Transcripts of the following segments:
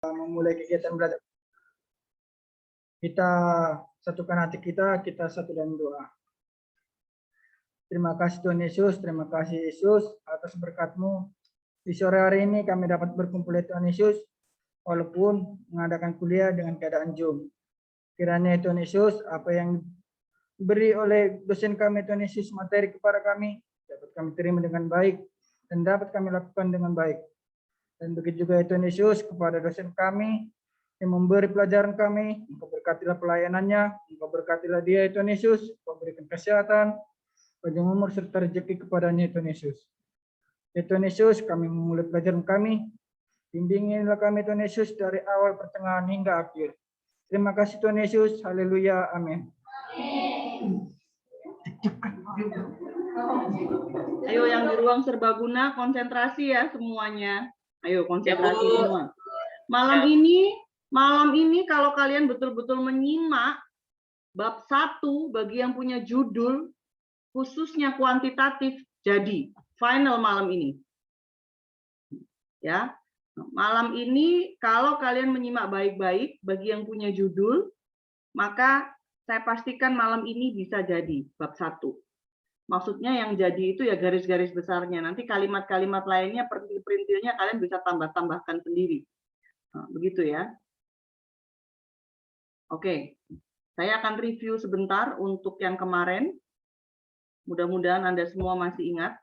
memulai kegiatan belajar. Kita satukan hati kita satu dalam doa. Terima kasih Tuhan Yesus, terima kasih Yesus atas berkat-Mu. Di sore hari ini kami dapat berkumpul Tuhan Yesus, walaupun mengadakan kuliah dengan keadaan Zoom. Kiranya Tuhan Yesus, apa yang diberi oleh dosen kami Tuhan Yesus materi kepada kami, dapat kami terima dengan baik, dan dapat kami lakukan dengan baik. Dan begitu juga Tuhan Yesus kepada dosen kami yang memberi pelajaran kami, Engkau berkatilah pelayanannya, Engkau berkatilah dia Tuhan Yesus, Engkau berikan kesehatan, panjang umur serta rezeki kepadanya Tuhan Yesus. Ya Tuhan Yesus, kami memulai pelajaran kami, bimbingilah kami Tuhan Yesus dari awal pertengahan hingga akhir. Terima kasih Tuhan Yesus, haleluya, amin. Ayo yang di ruang serbaguna konsentrasi ya semuanya. Ayo konsentrasi ya, semua. Malam ini kalau kalian betul-betul menyimak bab 1 bagi yang punya judul khususnya kuantitatif, jadi final malam ini. Ya. Malam ini kalau kalian menyimak baik-baik bagi yang punya judul, maka saya pastikan malam ini bisa jadi bab 1. Maksudnya yang jadi itu ya garis-garis besarnya. Nanti kalimat-kalimat lainnya, perintil-perintilnya kalian bisa tambah-tambahkan sendiri. Nah, begitu ya. Oke, saya akan review sebentar untuk yang kemarin. Mudah-mudahan Anda semua masih ingat.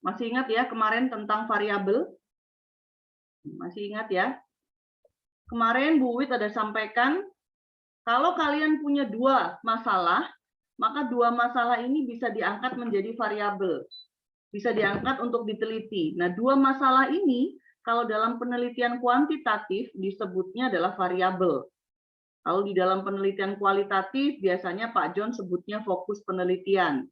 Masih ingat ya kemarin tentang variabel? Masih ingat ya? Kemarin Bu Wit ada sampaikan, kalau kalian punya 2 masalah, maka 2 masalah ini bisa diangkat menjadi variabel. Bisa diangkat untuk diteliti. Nah, 2 masalah ini, kalau dalam penelitian kuantitatif, disebutnya adalah variabel. Kalau di dalam penelitian kualitatif, biasanya Pak John sebutnya fokus penelitian.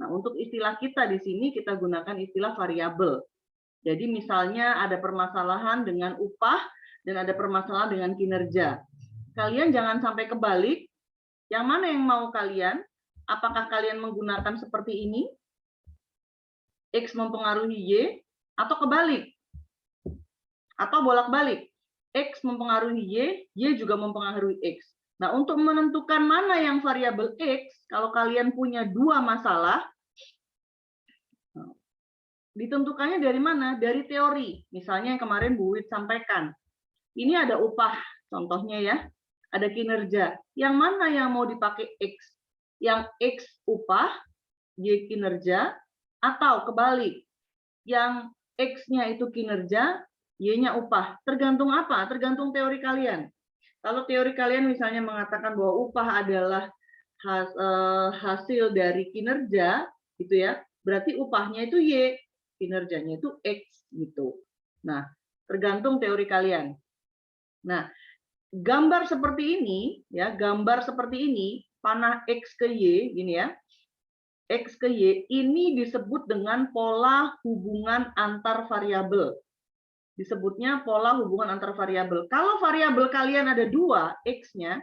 Nah, untuk istilah kita di sini, kita gunakan istilah variabel. Jadi misalnya ada permasalahan dengan upah, dan ada permasalahan dengan kinerja. Kalian jangan sampai kebalik. Yang mana yang mau kalian? Apakah kalian menggunakan seperti ini? X mempengaruhi Y, atau kebalik? Atau bolak-balik? X mempengaruhi Y, Y juga mempengaruhi X. Nah, untuk menentukan mana yang variabel X, kalau kalian punya 2 masalah, ditentukannya dari mana? Dari teori. Misalnya yang kemarin Bu Wit sampaikan. Ini ada upah, contohnya ya. Ada kinerja. Yang mana yang mau dipakai X? Yang X upah, Y kinerja, atau kebalik? Yang X-nya itu kinerja, Y-nya upah. Tergantung apa? Tergantung teori kalian. Kalau teori kalian misalnya mengatakan bahwa upah adalah hasil dari kinerja, gitu ya, berarti upahnya itu Y, kinerjanya itu X, gitu. Nah, tergantung teori kalian. Nah, gambar seperti ini, ya, gambar seperti ini, panah X ke Y, gini ya, X ke Y, ini disebut dengan pola hubungan antar variabel. Disebutnya pola hubungan antar variabel. Kalau variabel kalian ada 2, X-nya,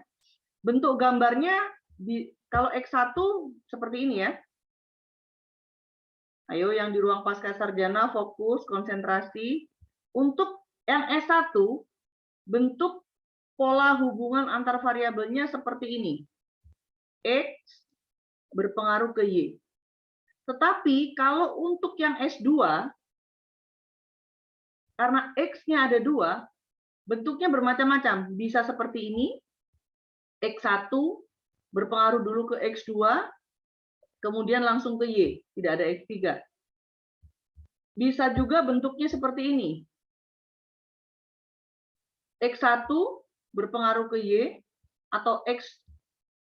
bentuk gambarnya, kalau X1 seperti ini ya. Ayo yang di ruang pascasarjana fokus, konsentrasi. Untuk yang S1, bentuk pola hubungan antar variabelnya seperti ini. X berpengaruh ke Y. Tetapi kalau untuk yang S2, karena X-nya ada 2, bentuknya bermacam-macam. Bisa seperti ini, X1 berpengaruh dulu ke X2, kemudian langsung ke Y, tidak ada X3. Bisa juga bentuknya seperti ini. X1 berpengaruh ke Y, atau X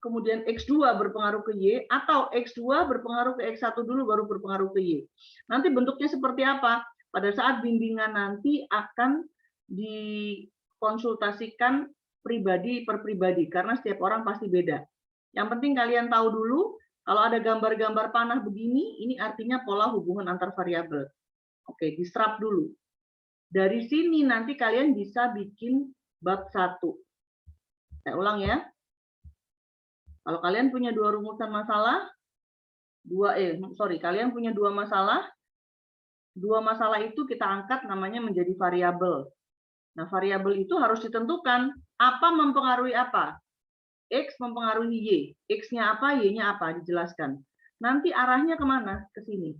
kemudian X2 berpengaruh ke Y, atau X2 berpengaruh ke X1 dulu baru berpengaruh ke Y. Nanti bentuknya seperti apa? Pada saat bimbingan nanti akan dikonsultasikan pribadi per pribadi, karena setiap orang pasti beda. Yang penting kalian tahu dulu, kalau ada gambar-gambar panah begini, ini artinya pola hubungan antar variabel. Oke, diserap dulu. Dari sini nanti kalian bisa bikin bab 1. Saya ulang ya. Kalau kalian punya dua rumusan masalah, kalian punya dua masalah itu kita angkat namanya menjadi variabel. Nah, variabel itu harus ditentukan apa mempengaruhi apa. X mempengaruhi Y. X-nya apa, Y-nya apa, dijelaskan. Nanti arahnya kemana? Ke sini.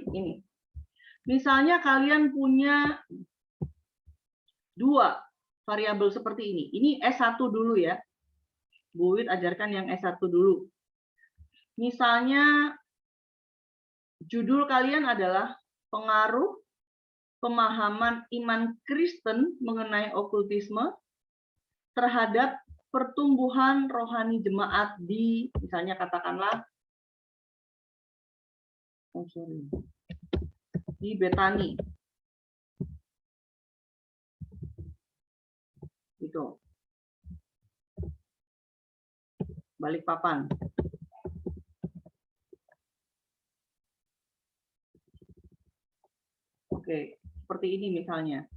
Ini. Misalnya kalian punya dua variabel seperti ini. Ini S1 dulu ya. Bu Wit ajarkan yang S1 dulu. Misalnya judul kalian adalah pengaruh pemahaman iman Kristen mengenai okultisme terhadap pertumbuhan rohani jemaat di, misalnya katakanlah, di Betani. Itu. Balikpapan. Oke, seperti ini misalnya.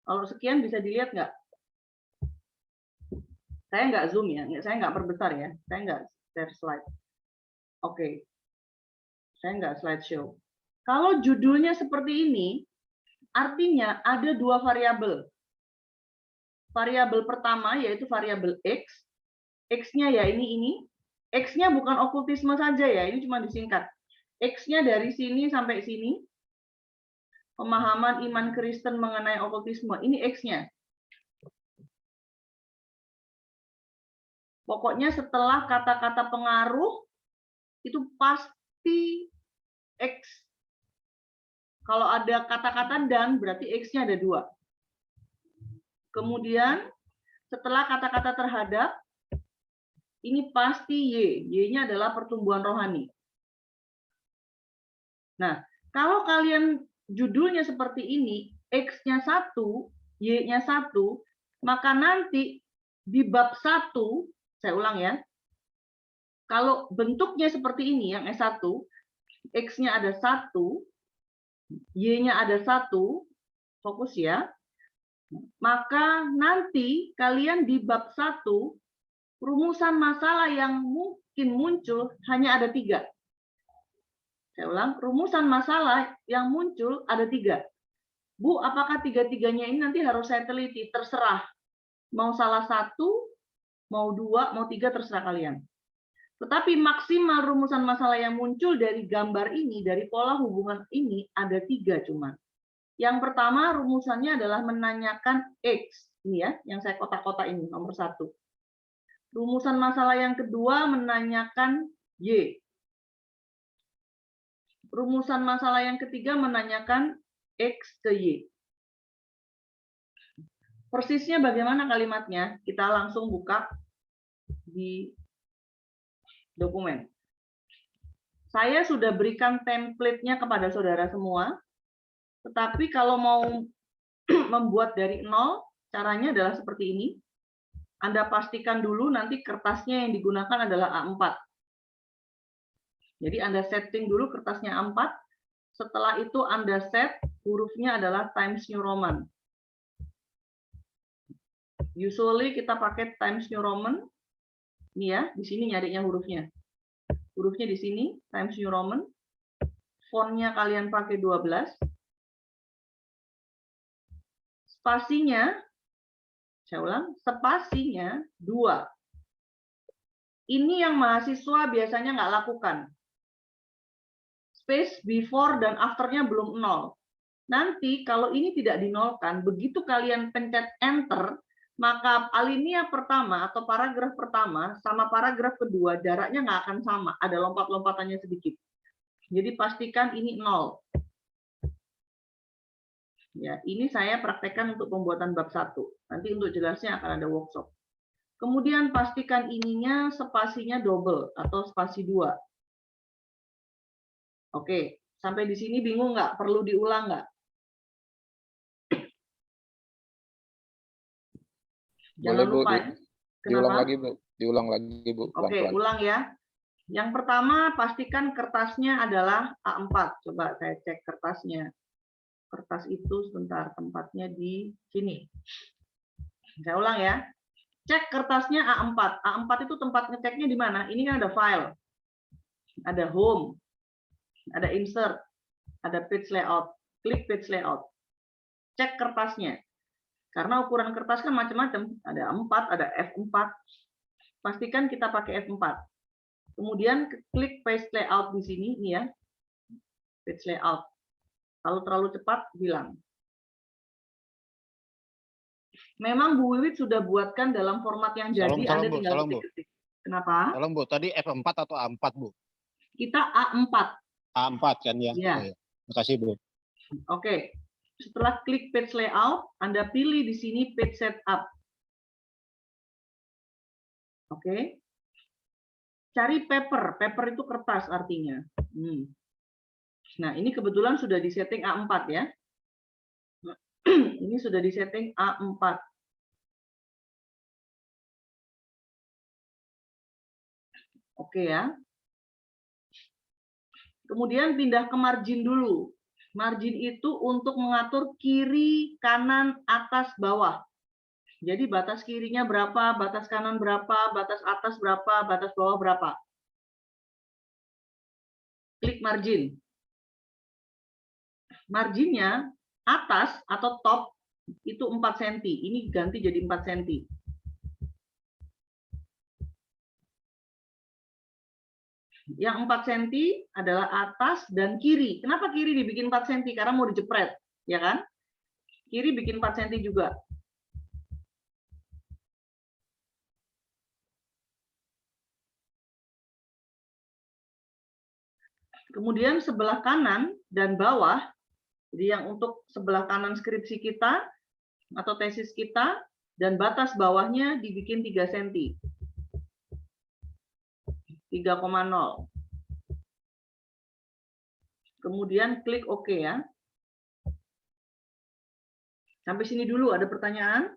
Kalau sekian bisa dilihat nggak? Saya nggak zoom ya, saya nggak perbesar ya, saya nggak share slide. Oke, saya nggak slideshow. Kalau judulnya seperti ini, artinya ada dua variabel. Variabel pertama yaitu variabel X. X-nya ya ini. X-nya bukan okultisme saja ya, ini cuma disingkat. X-nya dari sini sampai sini. Pemahaman iman Kristen mengenai okultisme. Ini X-nya. Pokoknya setelah kata-kata pengaruh, itu pasti X. Kalau ada kata-kata dan, berarti X-nya ada dua. Kemudian, setelah kata-kata terhadap, ini pasti Y. Y-nya adalah pertumbuhan rohani. Nah, kalau kalian judulnya seperti ini, X-nya 1, Y-nya 1, maka nanti di bab 1, saya ulang ya, kalau bentuknya seperti ini, yang S1, X-nya ada 1, Y-nya ada 1, fokus ya, maka nanti kalian di bab 1, rumusan masalah yang mungkin muncul hanya ada 3. Saya ulang, rumusan masalah yang muncul ada 3. Bu, apakah 3-3-nya ini nanti harus saya teliti? Terserah. Mau salah 1, mau 2, mau 3, terserah kalian. Tetapi maksimal rumusan masalah yang muncul dari gambar ini, dari pola hubungan ini, ada 3 cuma. Yang pertama rumusannya adalah menanyakan X. Ini ya, yang saya kotak-kotak ini, nomor 1. Rumusan masalah yang kedua menanyakan Y. Rumusan masalah yang ketiga menanyakan X ke Y. Persisnya bagaimana kalimatnya? Kita langsung buka di dokumen. Saya sudah berikan template-nya kepada saudara semua, tetapi kalau mau membuat dari nol, caranya adalah seperti ini. Anda pastikan dulu nanti kertasnya yang digunakan adalah A4. Jadi Anda setting dulu kertasnya A4, setelah itu Anda set hurufnya adalah Times New Roman. Usually kita pakai Times New Roman. Ini ya, di sini nyarinya hurufnya. Hurufnya di sini, Times New Roman. Fontnya kalian pakai 12. Spasinya, saya ulang, spasinya 2. Ini yang mahasiswa biasanya nggak lakukan. Space before dan afternya belum 0. Nanti kalau ini tidak dinolkan, begitu kalian pencet enter, maka alinea pertama atau paragraf pertama sama paragraf kedua jaraknya nggak akan sama, ada lompat-lompatannya sedikit. Jadi pastikan ini 0. Ya, ini saya praktekkan untuk pembuatan bab 1. Nanti untuk jelasnya akan ada workshop. Kemudian pastikan ininya spasinya double atau spasi 2. Oke, sampai di sini bingung nggak? Perlu diulang nggak? Jangan Bu. lupa ya. Diulang Kenapa? lagi, Bu. Diulang lagi, Bu. Oke, Pelan-pelan. ulang ya. Yang pertama, pastikan kertasnya adalah A4. Coba saya cek kertasnya. Kertas itu sebentar, tempatnya di sini. Saya ulang ya. Cek kertasnya A4. A4 itu tempat ngeceknya di mana? Ini kan ada file, ada home, ada insert, ada page layout. Klik page layout. Cek kertasnya. Karena ukuran kertas kan macam-macam. Ada A4, ada F4. Pastikan kita pakai F4. Kemudian klik page layout di sini, ini ya. Page layout. Kalau terlalu cepat, bilang. Memang Bu Wiwit sudah buatkan dalam format yang jadi, Anda tinggal ketik-ketik. Kenapa? Tolong Bu, tadi F4 atau A4 Bu? Kita A4. A4 kan ya? Iya. Oh, ya. Terima kasih Bu. Oke. Setelah klik page layout, Anda pilih di sini page setup. Oke. Cari paper. Paper itu kertas artinya. Nah, ini kebetulan sudah disetting A4 ya. Ini sudah disetting A4. Oke ya. Kemudian pindah ke margin dulu. Margin itu untuk mengatur kiri, kanan, atas, bawah. Jadi batas kirinya berapa, batas kanan berapa, batas atas berapa, batas bawah berapa. Klik margin. Marginnya atas atau top itu 4 cm. Ini ganti jadi 4 cm. Yang 4 cm adalah atas dan kiri. Kenapa kiri dibikin 4 cm? Karena mau dijepret, ya kan? Kiri bikin 4 cm juga. Kemudian sebelah kanan dan bawah, jadi yang untuk sebelah kanan skripsi kita atau tesis kita, dan batas bawahnya dibikin 3 cm. 3,0. Kemudian klik OK ya. Sampai sini dulu, ada pertanyaan?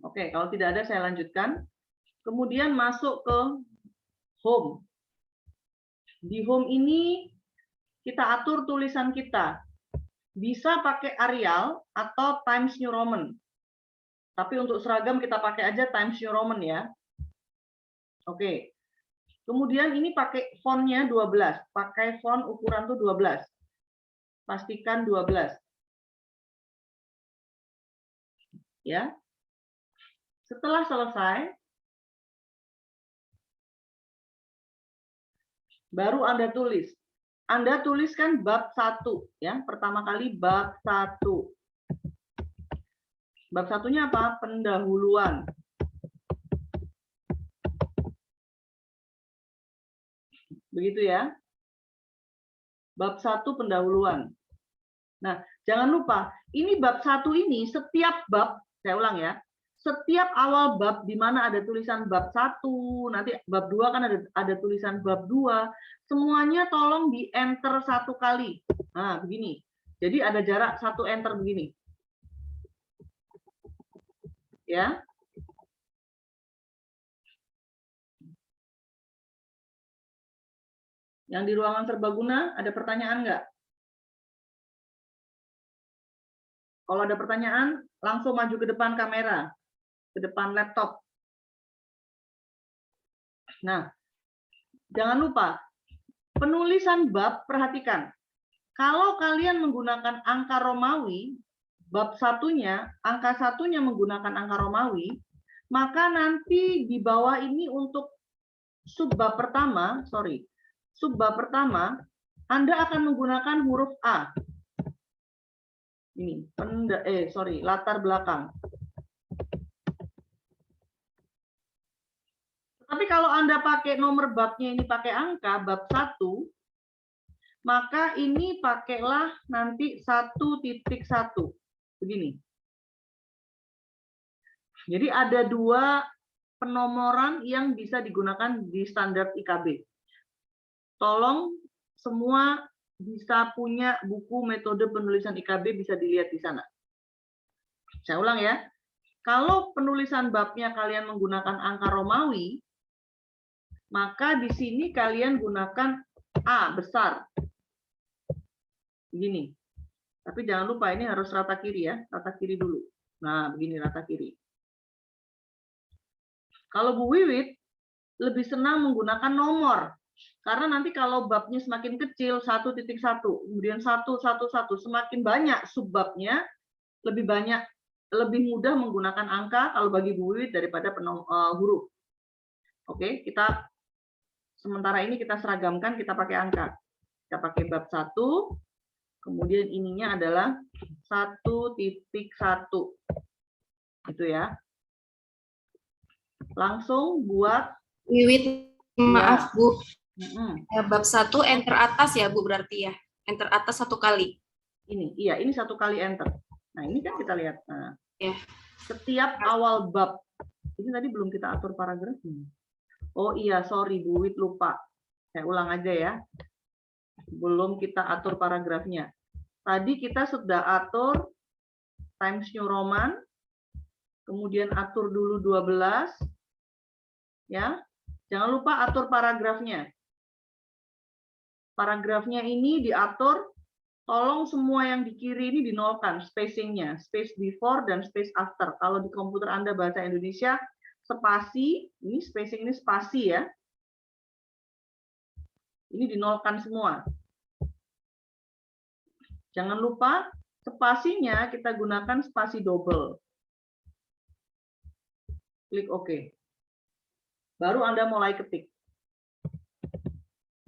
Oke, kalau tidak ada saya lanjutkan. Kemudian masuk ke home. Di home ini kita atur tulisan kita. Bisa pakai Arial atau Times New Roman. Tapi untuk seragam kita pakai aja Times New Roman ya. Oke. Kemudian ini pakai fontnya 12. Pakai font ukuran tuh 12. Pastikan 12. Ya. Setelah selesai, baru Anda tulis. Anda tuliskan bab 1 ya. Pertama kali bab 1. Bab satunya apa? Pendahuluan. Begitu ya. Bab 1 pendahuluan. Nah, jangan lupa, ini bab 1 ini setiap bab, saya ulang ya, setiap awal bab di mana ada tulisan bab 1, nanti bab 2 kan ada tulisan bab 2, semuanya tolong di enter 1 kali. Nah, begini. Jadi ada jarak 1 enter begini. Ya. Yang di ruangan serbaguna ada pertanyaan nggak? Kalau ada pertanyaan, langsung maju ke depan kamera, ke depan laptop. Nah, jangan lupa, penulisan bab, perhatikan. Kalau kalian menggunakan angka Romawi, bab satunya, angka satunya menggunakan angka Romawi, maka nanti di bawah ini untuk subbab pertama, subbab pertama, Anda akan menggunakan huruf A. Ini, latar belakang. Tapi kalau Anda pakai nomor babnya ini pakai angka, bab 1, maka ini pakailah nanti 1.1. Begini. Jadi ada 2 penomoran yang bisa digunakan di standar IKB. Tolong semua bisa punya buku metode penulisan IKB, bisa dilihat di sana. Saya ulang ya. Kalau penulisan babnya kalian menggunakan angka Romawi, maka di sini kalian gunakan A besar. Begini. Tapi jangan lupa ini harus rata kiri ya, rata kiri dulu. Nah, begini rata kiri. Kalau Bu Wiwit lebih senang menggunakan nomor. Karena nanti kalau babnya semakin kecil, 1.1, kemudian 1, 1, 1, semakin banyak subbabnya, lebih banyak, lebih mudah menggunakan angka kalau bagi Bu Wiwit daripada huruf. Oke, kita sementara ini kita seragamkan, kita pakai angka. Kita pakai bab 1, kemudian ininya adalah 1.1. Itu ya. Langsung buat Wiwit, maaf Bu. Bab 1 enter atas ya Bu, berarti ya. Enter atas 1 kali. Ini, iya, ini 1 kali enter. Nah, ini kan kita lihat. Nah, Ya. setiap awal bab. Ini tadi belum kita atur paragrafnya. Oh iya, sorry Bu Wit, lupa. Saya ulang aja ya. Belum kita atur paragrafnya. Tadi kita sudah atur Times New Roman. Kemudian atur dulu 12. Ya. Jangan lupa atur paragrafnya. Paragrafnya ini diatur, tolong semua yang di kiri ini dinolkan spacingnya, space before dan space after. Kalau di komputer Anda bahasa Indonesia, spasi, ini spacing ini spasi ya. Ini dinolkan semua. Jangan lupa spasinya kita gunakan spasi double. Klik OK. Baru Anda mulai ketik.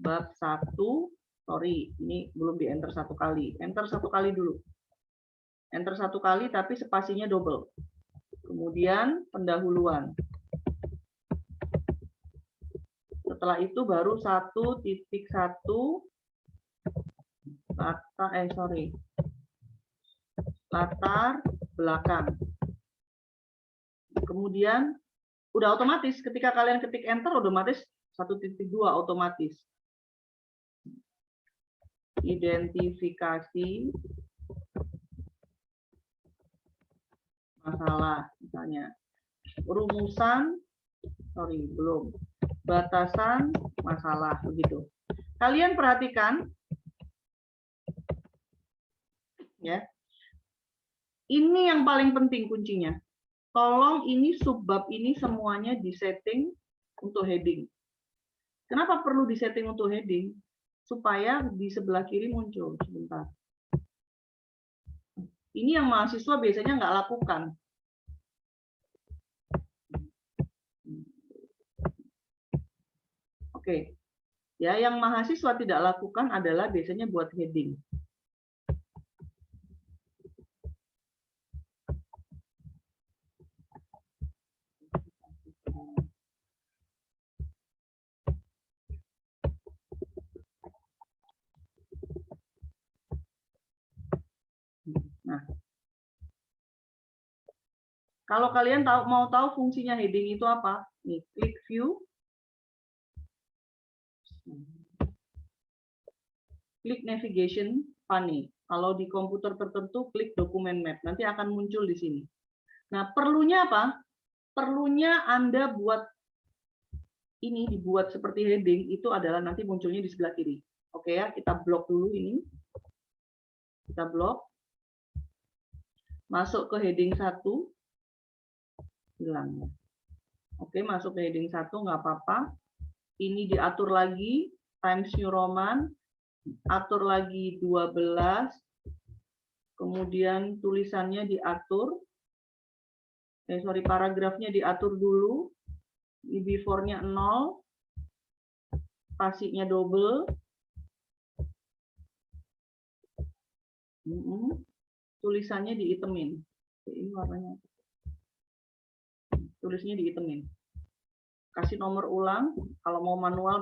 Bab 1, sorry, ini belum di enter 1 kali. Enter 1 kali dulu. Enter 1 kali tapi spasinya double. Kemudian pendahuluan. Setelah itu baru 1.1 latar belakang. Kemudian udah otomatis ketika kalian ketik enter otomatis 1.2 otomatis. Identifikasi masalah misalnya. Rumusan, sorry, belum. Batasan masalah, begitu. Kalian perhatikan ya. Ini yang paling penting kuncinya. Tolong ini subbab ini semuanya disetting untuk heading. Kenapa perlu disetting untuk heading? Supaya di sebelah kiri muncul. Sebentar. Ini yang mahasiswa biasanya nggak lakukan. Oke. Ya, yang mahasiswa tidak lakukan adalah biasanya buat heading. Nah, kalau kalian mau tahu fungsinya heading itu apa, nih klik view, klik navigation pane. Kalau di komputer tertentu klik dokumen map, nanti akan muncul di sini. Nah, perlunya apa? Perlunya Anda buat ini dibuat seperti heading itu adalah nanti munculnya di sebelah kiri. Oke ya, kita blok dulu ini. Kita blok. Masuk ke heading 1, hilang. Oke, masuk ke heading 1, nggak apa-apa. Ini diatur lagi, Times New Roman, atur lagi 12, kemudian tulisannya diatur, paragrafnya diatur dulu, di before-nya 0, spasinya double, tulisannya dihitemin. Ini warnanya. Tulisnya dihitemin. Kasih nomor ulang. Kalau mau manual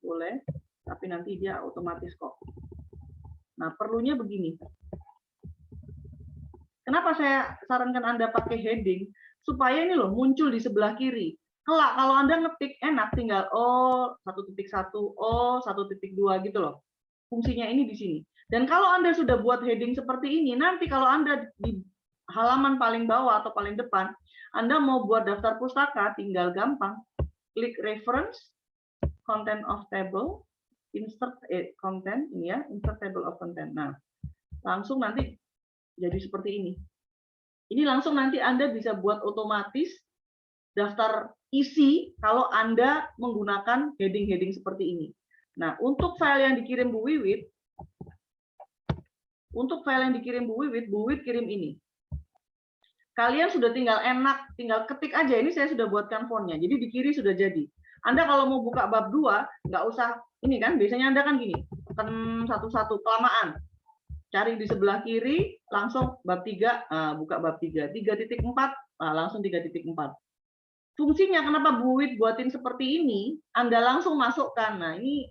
boleh. Tapi nanti dia otomatis kok. Nah, perlunya begini. Kenapa saya sarankan Anda pakai heading? Supaya ini loh muncul di sebelah kiri. Kelak kalau Anda ngetik enak tinggal oh 1.1, oh 1.2 gitu loh. Fungsinya ini di sini. Dan kalau Anda sudah buat heading seperti ini, nanti kalau Anda di halaman paling bawah atau paling depan, Anda mau buat daftar pustaka, tinggal gampang. Klik reference, content of table, insert content, ini ya, insert table of content. Nah, langsung nanti jadi seperti ini. Ini langsung nanti Anda bisa buat otomatis daftar isi kalau Anda menggunakan heading-heading seperti ini. Nah, untuk file yang dikirim Bu Wiwit, Bu Wiwit kirim ini. Kalian sudah tinggal enak, tinggal ketik aja. Ini saya sudah buatkan fontnya. Jadi di kiri sudah jadi. Anda kalau mau buka bab 2, nggak usah, ini kan, biasanya Anda kan gini, tekan satu-satu, kelamaan. Cari di sebelah kiri, langsung bab 3, buka bab 3. 3.4, langsung 3.4. Fungsinya kenapa Bu Wiwit buatin seperti ini, Anda langsung masukkan. Nah, ini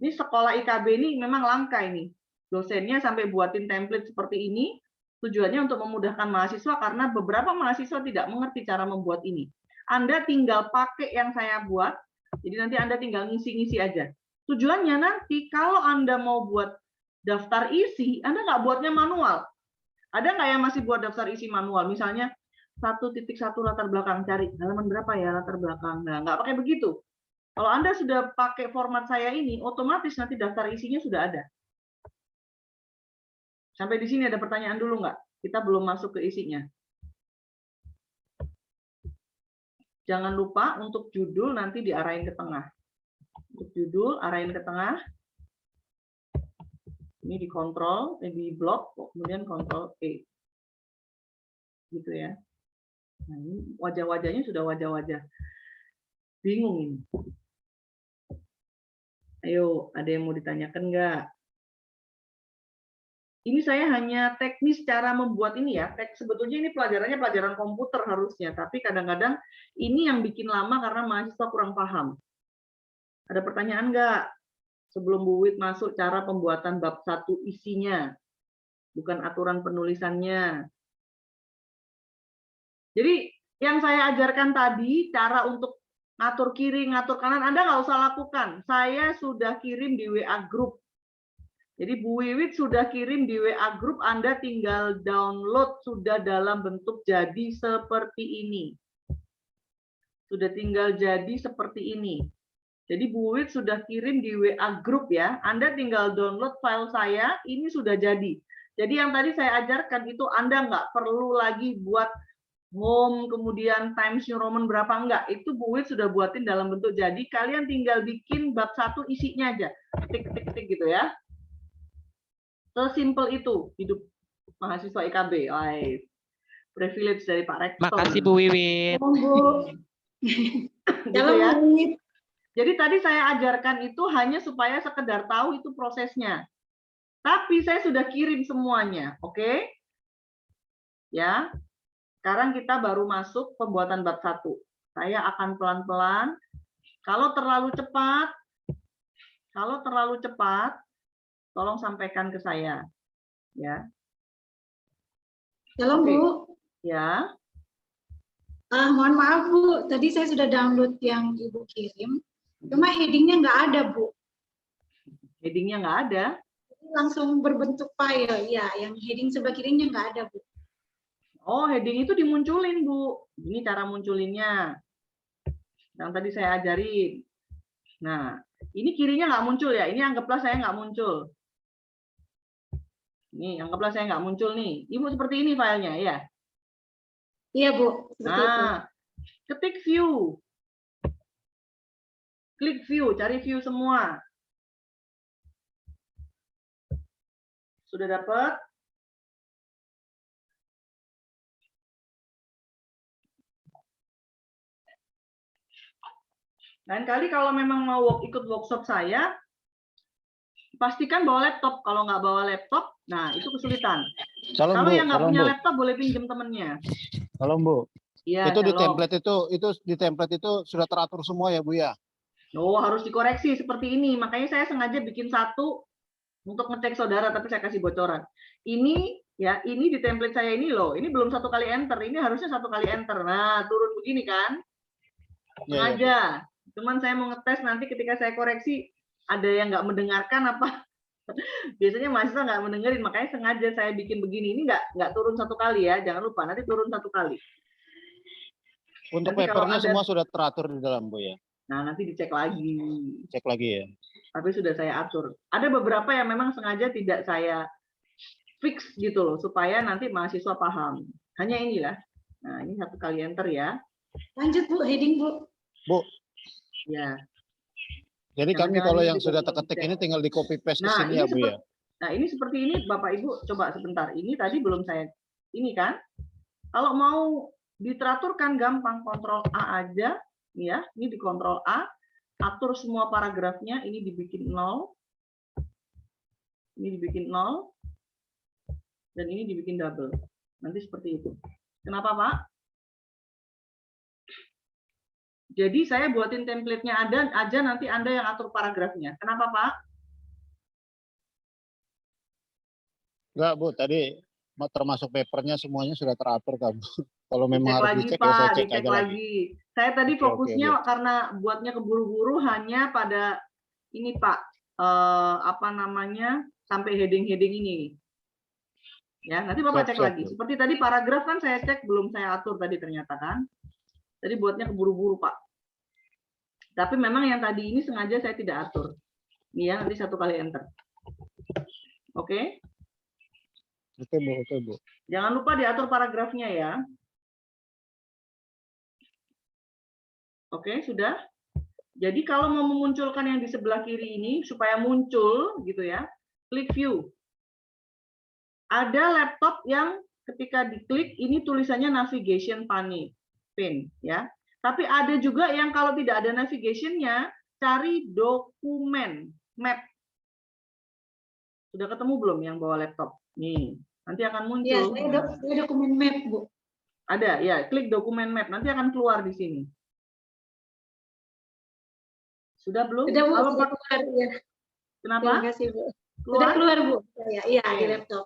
sekolah IKB ini memang langka ini. Dosennya sampai buatin template seperti ini, tujuannya untuk memudahkan mahasiswa karena beberapa mahasiswa tidak mengerti cara membuat ini. Anda tinggal pakai yang saya buat, jadi nanti Anda tinggal ngisi-ngisi aja. Tujuannya nanti kalau Anda mau buat daftar isi, Anda nggak buatnya manual. Ada nggak yang masih buat daftar isi manual? Misalnya 1.1 latar belakang, cari halaman berapa ya latar belakang. Nah, nggak pakai begitu. Kalau Anda sudah pakai format saya ini, otomatis nanti daftar isinya sudah ada. Sampai di sini ada pertanyaan dulu nggak? Kita belum masuk ke isinya. Jangan lupa untuk judul nanti diarahin ke tengah. Untuk judul, arahin ke tengah. Ini dikontrol, di blok, kemudian kontrol E. Gitu ya. Nah, ini wajah-wajahnya sudah wajah-wajah. Bingung ini. Ayo, ada yang mau ditanyakan nggak? Ini saya hanya teknis cara membuat ini ya. Sebetulnya ini pelajarannya pelajaran komputer harusnya, tapi kadang-kadang ini yang bikin lama karena mahasiswa kurang paham. Ada pertanyaan nggak? Sebelum Bu Wit masuk cara pembuatan bab 1 isinya, bukan aturan penulisannya. Jadi yang saya ajarkan tadi, cara untuk ngatur kiri, ngatur kanan, Anda nggak usah lakukan. Saya sudah kirim di WA Group. Jadi Bu Wiwit sudah kirim di WA Group, Anda tinggal download, sudah dalam bentuk jadi seperti ini. Sudah tinggal jadi seperti ini. Jadi Bu Wiwit sudah kirim di WA Group ya, Anda tinggal download file saya, ini sudah jadi. Jadi yang tadi saya ajarkan itu Anda nggak perlu lagi buat home, kemudian Times New Roman berapa, enggak. Itu Bu Wiwit sudah buatin dalam bentuk jadi, kalian tinggal bikin bab 1 isinya aja. Tik-tik-tik gitu ya. Sesimpel itu hidup mahasiswa IKB. Privilege dari Pak Rektor. Makasih Bu Wiwit. Gitu ya. Jadi tadi saya ajarkan itu hanya supaya sekedar tahu itu prosesnya. Tapi saya sudah kirim semuanya, oke? Ya. Sekarang kita baru masuk pembuatan bab 1. Saya akan pelan-pelan. Kalau terlalu cepat, tolong sampaikan ke saya, ya. Halo Bu. Ya. Mohon maaf Bu, tadi saya sudah download yang Ibu kirim, cuma headingnya nggak ada Bu. Headingnya nggak ada. Langsung berbentuk file, ya. Yang heading sebelah kirinya nggak ada Bu. Oh, heading itu dimunculin Bu. Ini cara munculinnya. Yang tadi saya ajarin. Nah, ini kirinya nggak muncul ya. Ini anggaplah saya nggak muncul. Nih, anggaplah saya nggak muncul nih. Ibu seperti ini filenya, ya? Iya, Bu. Nah, ketik view. Klik view, cari view semua. Sudah dapat? Lain kali kalau memang mau ikut workshop saya, pastikan bawa laptop. Kalau nggak bawa laptop, nah itu kesulitan. Salam, Kalau Bu. yang nggak Salam, punya Bu. laptop boleh pinjam temennya. Salam, Bu. Iya. Itu di shalom. template itu sudah teratur semua ya Bu ya. Oh, harus dikoreksi seperti ini. Makanya saya sengaja bikin satu untuk ngecek saudara, tapi saya kasih bocoran. Ini ya, ini di template saya ini loh. Ini belum 1 kali enter. Ini harusnya 1 kali enter. Nah, turun begini kan? Iya, iya, Bu. Sengaja. Cuman saya mau ngetes nanti ketika saya koreksi ada yang nggak mendengarkan apa. Biasanya mahasiswa nggak mendengarin, makanya sengaja saya bikin begini. Ini nggak turun satu kali ya, jangan lupa nanti turun satu kali. Untuk Nanti kalau papernya ada- semua sudah teratur di dalam, Bu ya. Nah nanti dicek lagi. Cek lagi ya. Tapi sudah saya atur. Ada beberapa yang memang sengaja tidak saya fix gitu loh, supaya nanti mahasiswa paham. Hanya inilah. Nah ini satu kali enter ya. Lanjut Bu, heading Bu. Bu, Ya. jadi Jangan-jangan kami kalau ini yang juga sudah belum terketik dicek. ini tinggal di copy paste ke Nah, sini ya, Bu ya. Nah, ini seperti ini Bapak Ibu, coba sebentar. Ini tadi belum saya ini kan. Kalau mau diteraturkan gampang, kontrol A aja, ya. Ini di kontrol A, atur semua paragrafnya, ini dibikin 0. Ini dibikin 0. Dan ini dibikin double. Nanti seperti itu. Kenapa, Pak? Jadi saya buatin template-nya ada aja, nanti Anda yang atur paragrafnya. Kenapa, Pak? Enggak, Bu, tadi termasuk papernya semuanya sudah teratur kan, Bu. Kalau memang Dicek harus lagi, dicek ya saya Pak, cek dicek aja lagi. lagi. Saya tadi Oke, fokusnya oke, Bu. karena buatnya keburu-buru hanya pada ini, Pak. Apa namanya? Sampai heading-heading ini. Ya, nanti Bapak Siap, cek siap, lagi. Bu. Seperti tadi paragraf kan saya cek belum saya atur tadi ternyata kan. Tadi buatnya keburu-buru, Pak. Tapi memang yang tadi ini sengaja saya tidak atur. Ini ya, nanti satu kali enter. Oke? Oke, Bu, oke, Bu. Jangan lupa diatur paragrafnya ya. Oke, sudah. Jadi kalau mau memunculkan yang di sebelah kiri ini supaya muncul gitu ya, klik view. Ada laptop yang ketika diklik ini tulisannya navigation pane ya. Tapi ada juga yang kalau tidak ada navigation-nya, cari dokumen map. Sudah ketemu belum yang bawa laptop? Nih, nanti akan Ya, muncul. saya dokumen map Bu. Ada, ya, klik dokumen map, nanti akan keluar di sini. Sudah belum? Sudah Bu, Kalau sudah Pak, keluar ya. kenapa? Terima kasih Bu. Keluar? Sudah keluar Bu. Iya, Oke. di laptop.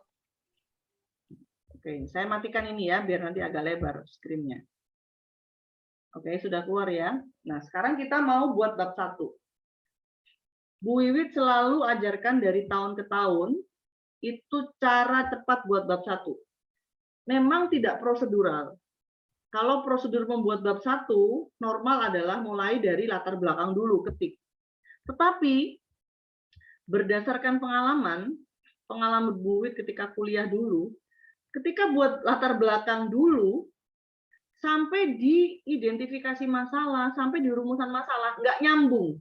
Oke, saya matikan ini ya, biar nanti agak lebar screen-nya. Oke, sudah keluar ya. Nah, sekarang kita mau buat bab 1. Bu Wiwit selalu ajarkan dari tahun ke tahun, itu cara cepat buat bab 1. Memang tidak prosedural. Kalau prosedur membuat bab 1, normal adalah mulai dari latar belakang dulu, ketik. Tetapi, berdasarkan pengalaman Bu Wiwit ketika kuliah dulu, ketika buat latar belakang dulu, sampai di identifikasi masalah, sampai di rumusan masalah, nggak nyambung.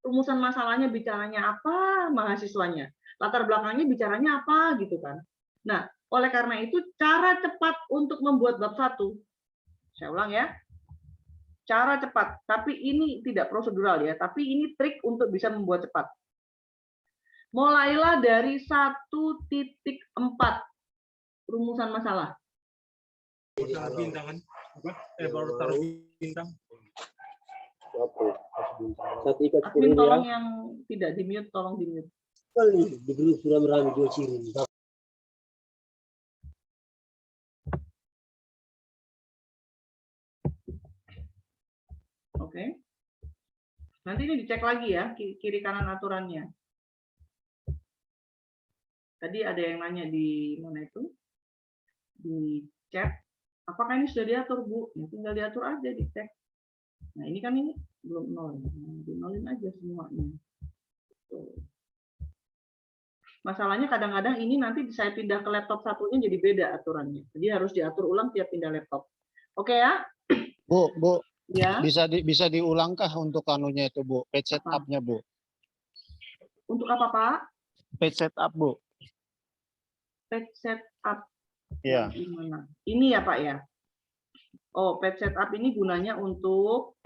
Rumusan masalahnya bicaranya apa, mahasiswanya. Latar belakangnya bicaranya apa, gitu kan. Nah, oleh karena itu, cara cepat untuk membuat bab 1. Saya ulang ya. Cara cepat, tapi ini tidak prosedural ya, tapi ini trik untuk bisa membuat cepat. Mulailah dari 1.4 rumusan masalah. Taruh bintang kan? Apa? Baru taruh bintang. Admin tolong yang tidak di-mute, tolong di-mute. Di grup sudah merame dua cirin. Oke. Nanti ini dicek lagi ya, kiri kanan aturannya. Tadi ada yang nanya di mana itu? Di chat. Apakah ini sudah diatur, Bu? Ya, tinggal diatur aja, dicek. Nah, ini kan ini belum nol. Nah, dinolin aja semuanya. Tuh. Masalahnya kadang-kadang ini nanti saya pindah ke laptop satunya jadi beda aturannya. Jadi harus diatur ulang tiap pindah laptop. Oke ya? Bu, Ya. bisa diulangkah untuk anunya itu, Bu? Page setup-nya, Bu. Untuk apa, Pak? Page setup, Bu. Page setup. Iya. Gimana? Ini ya, Pak ya? Oh, page setup ini gunanya untuk...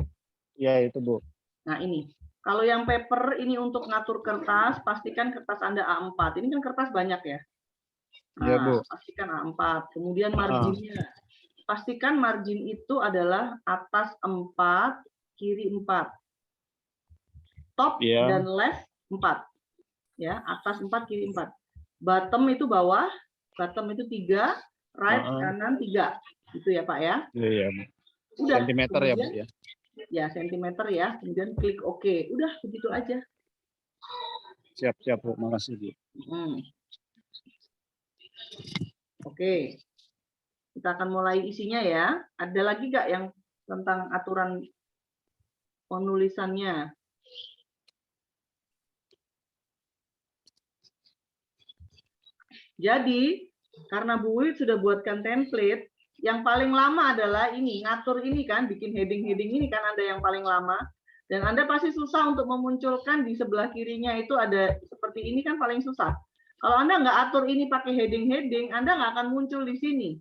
Ya, itu, Bu. Nah, ini. Kalau yang paper ini untuk ngatur kertas, pastikan kertas Anda A4. Ini kan kertas banyak ya? Nah, Iya, Bu. pastikan A4. Kemudian marginnya. Pastikan margin itu adalah atas 4, kiri 4. Top Iya. dan left 4. Ya, atas 4, kiri 4. Bottom itu bawah, bottom itu 3, right, kanan 3. Itu ya, Pak ya? Iya, Bu. Udah. Sentimeter ya, Bu Kemudian, ya. Ya, sentimeter ya. Kemudian klik OK. Udah begitu aja. Siap, Bu. Makasih, Bu. Oke. Kita akan mulai isinya ya. Ada lagi nggak yang tentang aturan penulisannya? Jadi, karena Bu Wit sudah buatkan template, yang paling lama adalah ini, ngatur ini kan, bikin heading-heading ini kan Anda yang paling lama. Dan Anda pasti susah untuk memunculkan di sebelah kirinya itu ada seperti ini kan paling susah. Kalau Anda nggak atur ini pakai heading-heading, Anda nggak akan muncul di sini.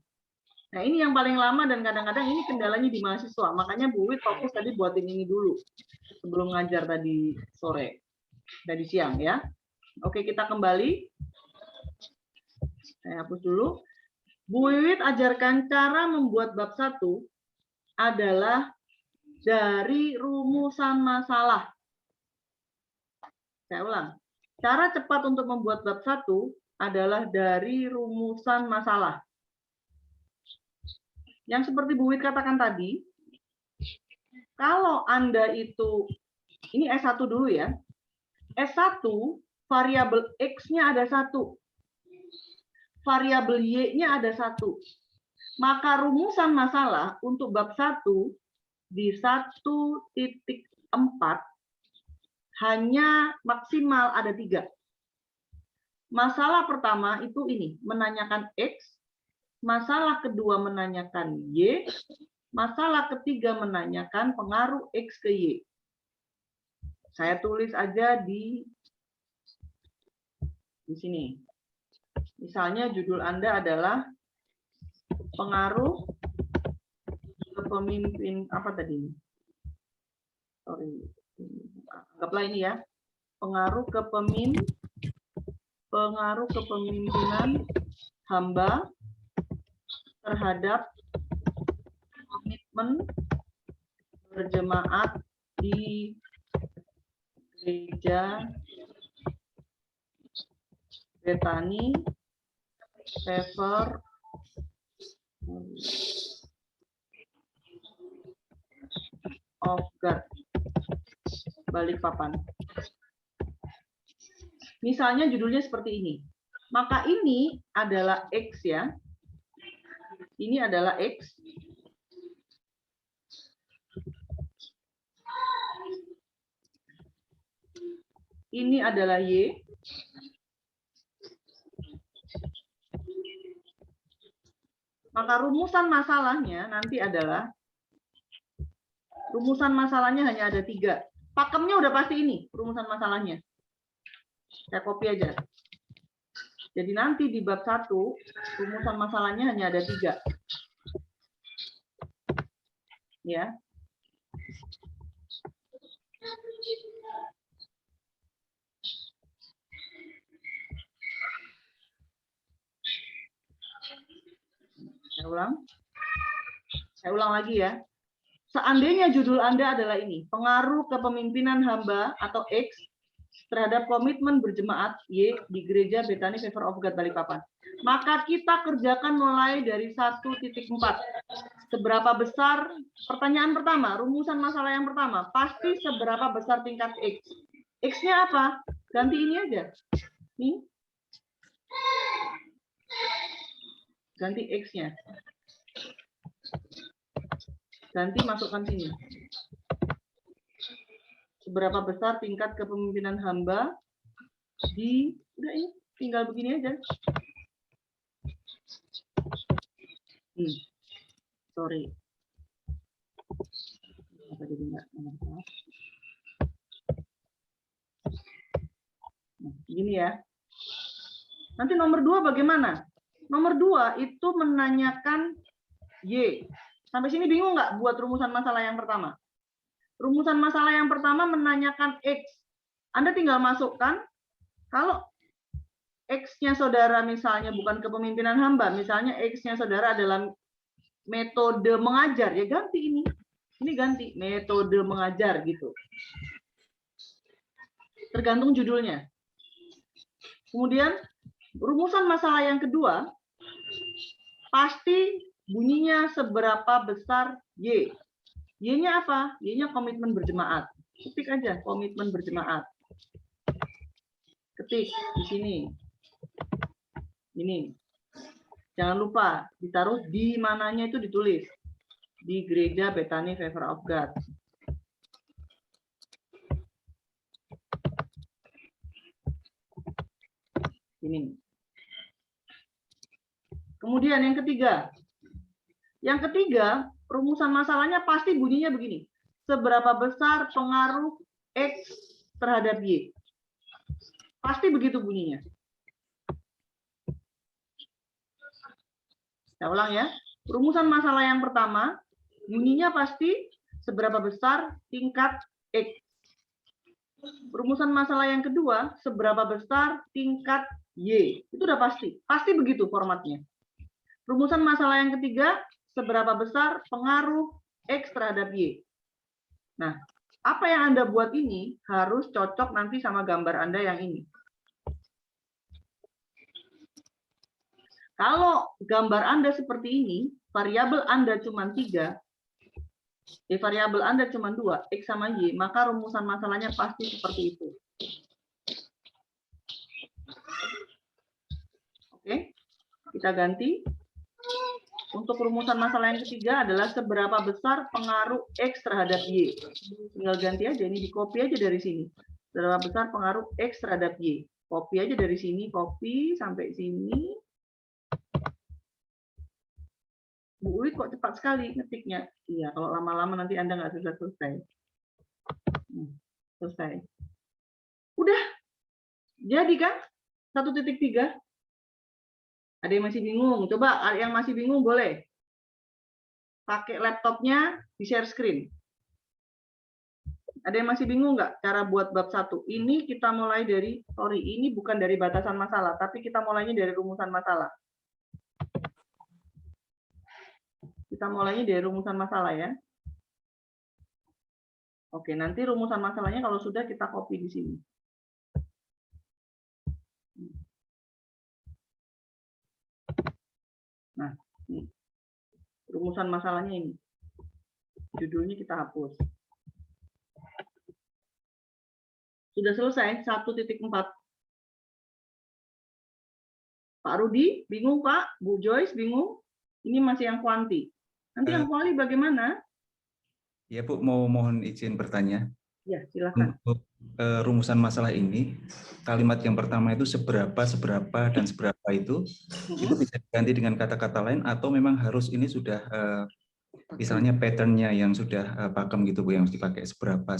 Nah, ini yang paling lama dan kadang-kadang ini kendalanya di mahasiswa. Makanya Bu Wit fokus tadi buatin ini dulu sebelum ngajar tadi sore, tadi siang ya. Oke, kita kembali. Saya hapus dulu. Bu Wiwit ajarkan cara membuat bab 1 adalah dari rumusan masalah. Saya ulang. Cara cepat untuk membuat bab 1 adalah dari rumusan masalah. Yang seperti Bu Wiwit katakan tadi, kalau Anda itu, ini S1 dulu ya. S1, variabel X-nya ada 1. Variabel Y-nya ada 1. Maka rumusan masalah untuk bab 1 di 1.4 hanya maksimal ada 3. Masalah pertama itu ini, menanyakan X. Masalah kedua menanyakan Y. Masalah ketiga menanyakan pengaruh X ke Y. Saya tulis aja di sini. Misalnya judul Anda adalah pengaruh kepemimpin apa tadi? Sorry. Anggaplah ini ya. Pengaruh kepemimpinan hamba terhadap komitmen berjemaat di gereja Bethany Favor of God, Balikpapan. Misalnya judulnya seperti ini. Maka ini adalah X ya. Ini adalah X. Ini adalah Y. Maka rumusan masalahnya nanti adalah, rumusan masalahnya hanya ada 3. Pakemnya udah pasti ini, rumusan masalahnya. Saya copy aja. Jadi nanti di bab 1, rumusan masalahnya hanya ada 3. Ya. Saya ulang lagi ya. Seandainya judul Anda adalah ini, pengaruh kepemimpinan hamba atau X terhadap komitmen berjemaat Y di gereja Bethany Favor of God Balikpapan. Maka kita kerjakan mulai dari 1.4. Seberapa besar, pertanyaan pertama, rumusan masalah yang pertama, pasti seberapa besar tingkat X. X-nya apa? Ganti ini aja. Nih. Ganti X-nya. Ganti masukkan sini. Seberapa besar tingkat kepemimpinan hamba di, udah ini, tinggal begini aja. Sorry. Apa jadi enggak? Nah, gini ya. Nanti nomor 2 bagaimana? Nomor 2 itu menanyakan Y. Sampai sini bingung nggak buat rumusan masalah yang pertama? Rumusan masalah yang pertama menanyakan X. Anda tinggal masukkan, kalau X-nya saudara misalnya bukan kepemimpinan hamba, misalnya X-nya saudara adalah metode mengajar, ya ganti ini. Ini ganti, metode mengajar gitu. Tergantung judulnya. Kemudian, rumusan masalah yang kedua, pasti bunyinya seberapa besar Y. Y-nya apa? Y-nya komitmen berjemaat. Ketik aja komitmen berjemaat. Ketik di sini. Ini. Jangan lupa ditaruh di mananya itu ditulis. Di gereja Bethany Favor of God. Ini. Kemudian yang ketiga. Yang ketiga, rumusan masalahnya pasti bunyinya begini. Seberapa besar pengaruh X terhadap Y? Pasti begitu bunyinya. Saya ulang ya. Rumusan masalah yang pertama, bunyinya pasti seberapa besar tingkat X. Rumusan masalah yang kedua, seberapa besar tingkat Y. Itu udah pasti. Pasti begitu formatnya. Rumusan masalah yang ketiga, seberapa besar pengaruh X terhadap Y. Nah, apa yang Anda buat ini harus cocok nanti sama gambar Anda yang ini. Kalau gambar Anda seperti ini, variabel Anda cuma 3, variabel Anda cuma 2, X sama Y, maka rumusan masalahnya pasti seperti itu. Oke, kita ganti. Untuk rumusan masalah yang ketiga adalah seberapa besar pengaruh X terhadap Y. Tinggal ganti aja, ini di copy aja dari sini. Seberapa besar pengaruh X terhadap Y. Copy aja dari sini, copy sampai sini. Bu Uwi kok cepat sekali ngetiknya. Iya, kalau lama-lama nanti Anda nggak selesai. Selesai. Udah. Jadi kan? 1.3. Ada yang masih bingung? Coba yang masih bingung boleh pakai laptopnya di share screen. Ada yang masih bingung nggak cara buat bab 1? Ini kita mulai dari, ini bukan dari batasan masalah, tapi kita mulainya dari rumusan masalah. Kita mulainya dari rumusan masalah ya. Oke, nanti rumusan masalahnya kalau sudah kita copy di sini. Nah, ini. Rumusan masalahnya ini. Judulnya kita hapus. Sudah selesai 1.4. Pak Rudi, bingung Pak? Bu Joyce, bingung? Ini masih yang kuanti. Nanti yang kuali bagaimana? Ya Bu, mohon izin bertanya. Ya, silakan. Untuk rumusan masalah ini, kalimat yang pertama itu seberapa, dan seberapa itu bisa diganti dengan kata-kata lain atau memang harus ini sudah misalnya pattern-nya yang sudah pakem gitu Bu, yang harus dipakai seberapa.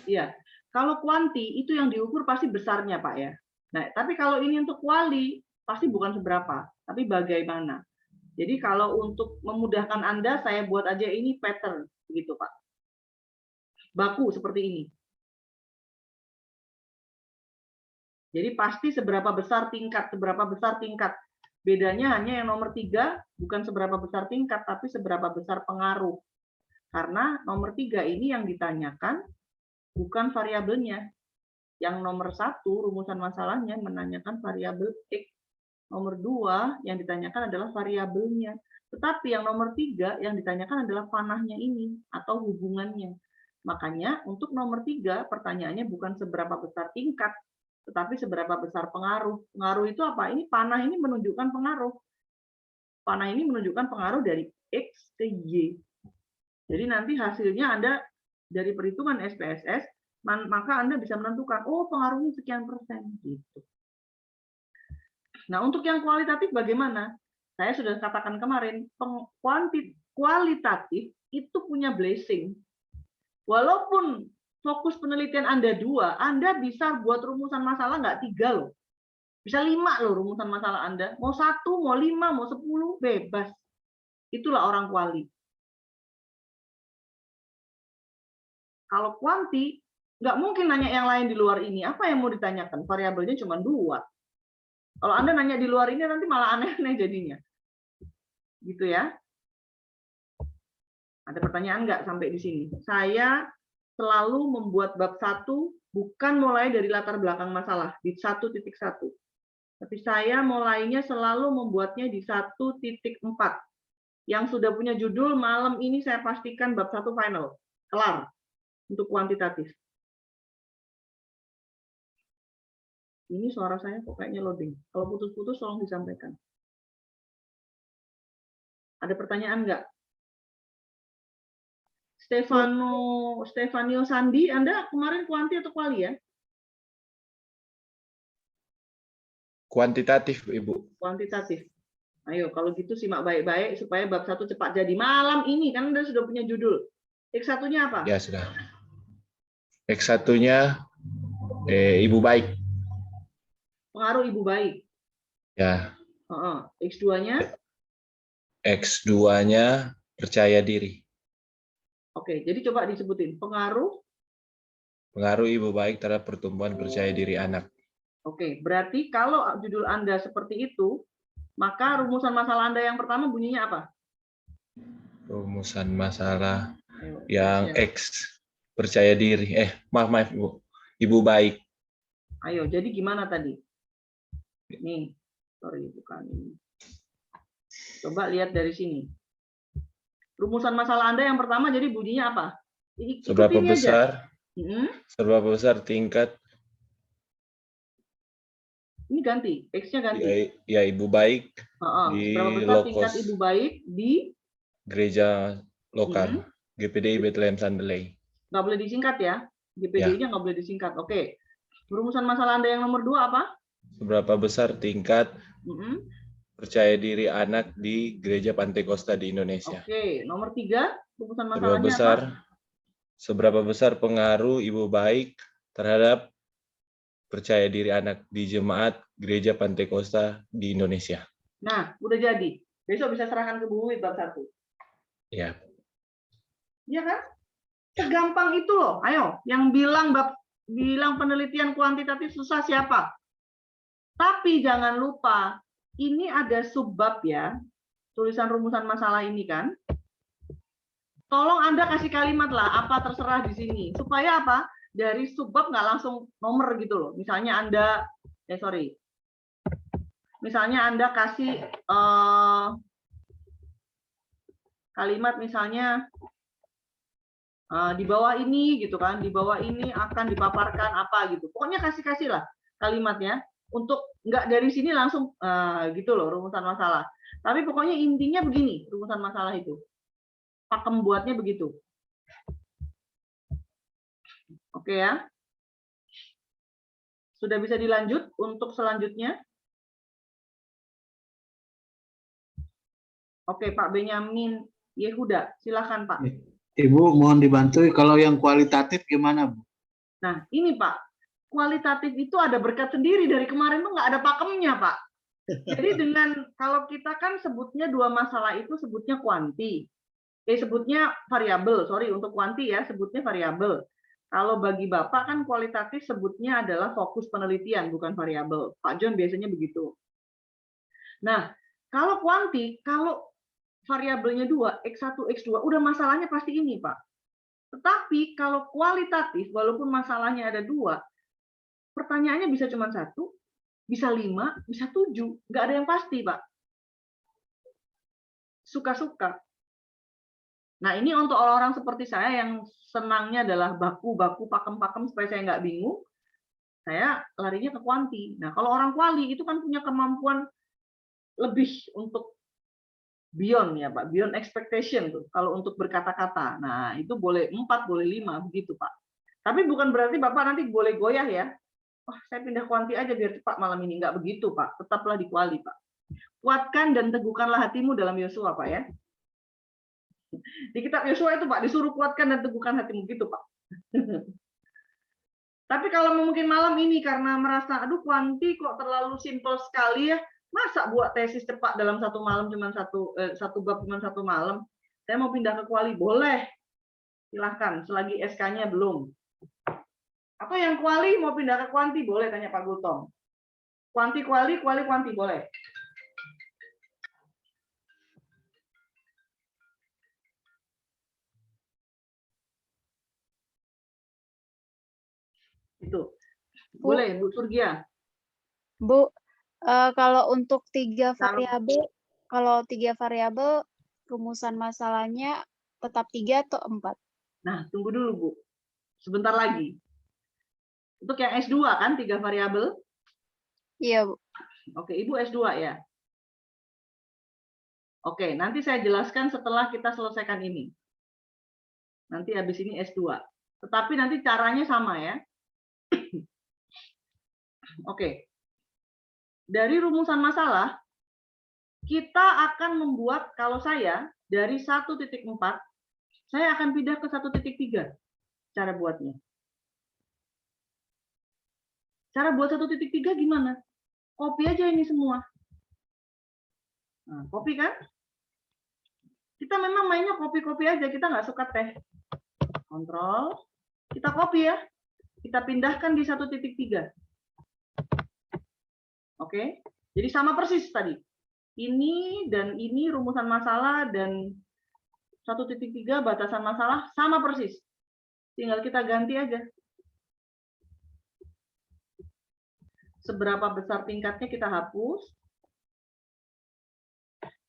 Iya, kalau kuanti itu yang diukur pasti besarnya Pak ya. Nah, tapi kalau ini untuk kuali pasti bukan seberapa, tapi bagaimana. Jadi kalau untuk memudahkan Anda, saya buat aja ini pattern, begitu Pak. Baku seperti ini. Jadi pasti seberapa besar tingkat. Bedanya hanya yang nomor 3, bukan seberapa besar tingkat, tapi seberapa besar pengaruh. Karena nomor 3 ini yang ditanyakan bukan variabelnya. Yang nomor 1, rumusan masalahnya menanyakan variabel X. Nomor 2 yang ditanyakan adalah variabelnya. Tetapi yang nomor 3 yang ditanyakan adalah panahnya ini atau hubungannya. Makanya untuk nomor 3 pertanyaannya bukan seberapa besar tingkat, tetapi seberapa besar pengaruh. Pengaruh itu apa? Ini panah ini menunjukkan pengaruh. Panah ini menunjukkan pengaruh dari X ke Y. Jadi nanti hasilnya Anda dari perhitungan SPSS, maka Anda bisa menentukan, oh pengaruhnya sekian persen. Gitu. Nah untuk yang kualitatif bagaimana? Saya sudah katakan kemarin, kualitatif itu punya blessing. Walaupun fokus penelitian Anda 2, Anda bisa buat rumusan masalah nggak 3 loh. Bisa 5 loh rumusan masalah Anda. Mau 1, mau 5, mau 10, bebas. Itulah orang kuali. Kalau kuanti, nggak mungkin nanya yang lain di luar ini. Apa yang mau ditanyakan? Variabelnya cuma 2. Kalau Anda nanya di luar ini, nanti malah aneh-aneh jadinya. Gitu ya. Ada pertanyaan nggak sampai di sini? Saya selalu membuat bab 1 bukan mulai dari latar belakang masalah di 1.1. Tapi saya mulainya selalu membuatnya di 1.4. Yang sudah punya judul malam ini saya pastikan bab 1 final. Kelar untuk kuantitatif. Ini suara saya kok kayaknya loading. Kalau putus-putus tolong disampaikan. Ada pertanyaan nggak? Stefanio Sandi, Anda kemarin kuanti atau kuali ya? Kuantitatif, Ibu. Kuantitatif. Ayo, kalau gitu simak baik-baik supaya bab 1 cepat jadi. Malam ini kan Anda sudah punya judul. X1-nya apa? Ya, sudah. X1-nya ibu baik. Pengaruh ibu baik. Ya. X2-nya? X2-nya percaya diri. Oke, jadi coba disebutin. Pengaruh ibu baik terhadap pertumbuhan percaya diri anak. Oke, berarti kalau judul Anda seperti itu, maka rumusan masalah Anda yang pertama bunyinya apa? Rumusan masalah yang X percaya diri. Maaf Ibu. Ibu baik. Ayo, jadi gimana tadi? Nih, sorry bukan ini. Coba lihat dari sini. Rumusan masalah Anda yang pertama jadi bunyinya apa? Seberapa besar tingkat? Ini ganti, X-nya ganti. Ya, ibu baik di seberapa besar tingkat ibu baik di gereja lokal GPDI Bethlehem Sandeley. Nggak boleh disingkat ya? GPDI-nya nggak boleh disingkat. Oke. Rumusan masalah Anda yang nomor 2 apa? Seberapa besar tingkat percaya diri anak di gereja Pantai Costa di Indonesia? Oke. Nomor 3, rumusan masalahnya apa? Seberapa besar pengaruh ibu baik terhadap percaya diri anak di jemaat gereja Pantai Costa di Indonesia? Nah, udah jadi. Besok bisa serahkan ke Bu Wiwit bab 1. Iya. Iya kan? Segampang itu loh. Ayo, yang bilang penelitian kuantitatif susah siapa? Tapi jangan lupa, ini ada subbab ya. Tulisan rumusan masalah ini kan. Tolong Anda kasih kalimat lah, apa terserah di sini. Supaya apa? Dari subbab nggak langsung nomor gitu loh. Misalnya Anda, misalnya Anda kasih kalimat misalnya di bawah ini gitu kan, di bawah ini akan dipaparkan apa gitu. Pokoknya kasih lah kalimatnya untuk nggak dari sini langsung gitu loh rumusan masalah. Tapi pokoknya intinya begini rumusan masalah itu. Pakem buatnya begitu. Oke ya. Sudah bisa dilanjut untuk selanjutnya. Oke, Pak Benyamin Yehuda, silakan Pak. Ibu mohon dibantu kalau yang kualitatif gimana, Bu? Nah, ini Pak, kualitatif itu ada berkat sendiri dari kemarin tuh nggak ada pakemnya Pak. Jadi dengan kalau kita kan sebutnya dua masalah itu sebutnya kuanti, sebutnya variabel, sorry untuk kuanti ya sebutnya variabel. Kalau bagi Bapak kan kualitatif sebutnya adalah fokus penelitian bukan variabel. Pak John biasanya begitu. Nah, kalau kuanti, kalau variabelnya 2, X1, X2, udah masalahnya pasti ini, Pak. Tetapi kalau kualitatif, walaupun masalahnya ada 2, pertanyaannya bisa cuma 1, bisa 5, bisa 7. Nggak ada yang pasti, Pak. Suka-suka. Nah, ini untuk orang-orang seperti saya yang senangnya adalah baku-baku, pakem-pakem supaya saya nggak bingung, saya larinya ke kuanti. Nah, kalau orang kuali itu kan punya kemampuan lebih untuk beyond ya Pak, beyond expectation tuh kalau untuk berkata-kata. Nah, itu boleh 4, boleh 5 begitu Pak. Tapi bukan berarti Bapak nanti boleh goyah ya. Wah, saya pindah kuanti aja biar cepat malam ini. Enggak begitu Pak, tetaplah di kuali Pak. Kuatkan dan teguhkanlah hatimu dalam Yosua Pak ya. Di kitab Yosua itu Pak disuruh kuatkan dan teguhkan hatimu gitu Pak. Tapi kalau mungkin malam ini karena merasa aduh kuanti kok terlalu simpel sekali ya. Masa buat tesis cepat dalam satu malam cuma satu bab cuma satu malam? Saya mau pindah ke kuali, boleh. Silahkan, selagi SK-nya belum. Atau yang kuali mau pindah ke kuanti, boleh tanya Pak Gultom. Kuanti kuali, kuali kuanti, boleh. Itu. Boleh, Bu Surgia. Bu, kalau untuk 3 variabel, rumusan masalahnya tetap 3 atau 4? Nah, tunggu dulu, Bu. Sebentar lagi. Untuk yang S2 kan 3 variabel? Iya, Bu. Oke, Ibu S2 ya. Oke, nanti saya jelaskan setelah kita selesaikan ini. Nanti habis ini S2. Tetapi nanti caranya sama ya. Oke. Dari rumusan masalah, kita akan membuat, kalau saya, dari 1.4, saya akan pindah ke 1.3. Cara buatnya. Cara buat 1.3 gimana? Copy aja ini semua. Nah, copy kan? Kita memang mainnya copy-copy aja, kita nggak suka teh. Kontrol, kita copy ya. Kita pindahkan di 1.3. Oke, jadi sama persis tadi. Ini dan ini rumusan masalah dan 1.3 batasan masalah sama persis. Tinggal kita ganti aja. Seberapa besar tingkatnya kita hapus.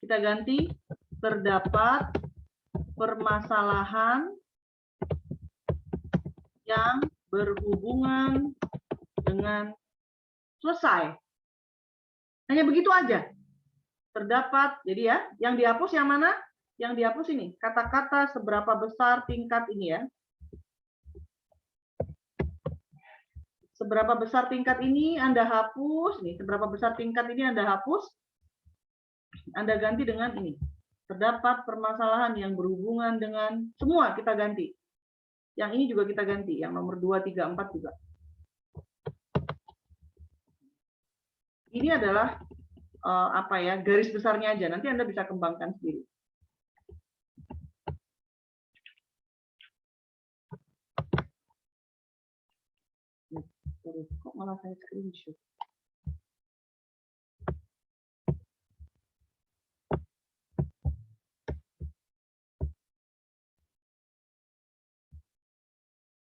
Kita ganti terdapat permasalahan yang berhubungan dengan selesai. Hanya begitu aja. Terdapat, jadi ya, yang dihapus yang mana? Yang dihapus ini, kata-kata seberapa besar tingkat ini ya. Seberapa besar tingkat ini Anda hapus, nih, seberapa besar tingkat ini Anda hapus, Anda ganti dengan ini. Terdapat permasalahan yang berhubungan dengan semua kita ganti. Yang ini juga kita ganti, yang nomor 2, 3, 4 juga. Ini adalah apa ya, garis besarnya aja. Nanti Anda bisa kembangkan sendiri. Kok malah saya screenshot?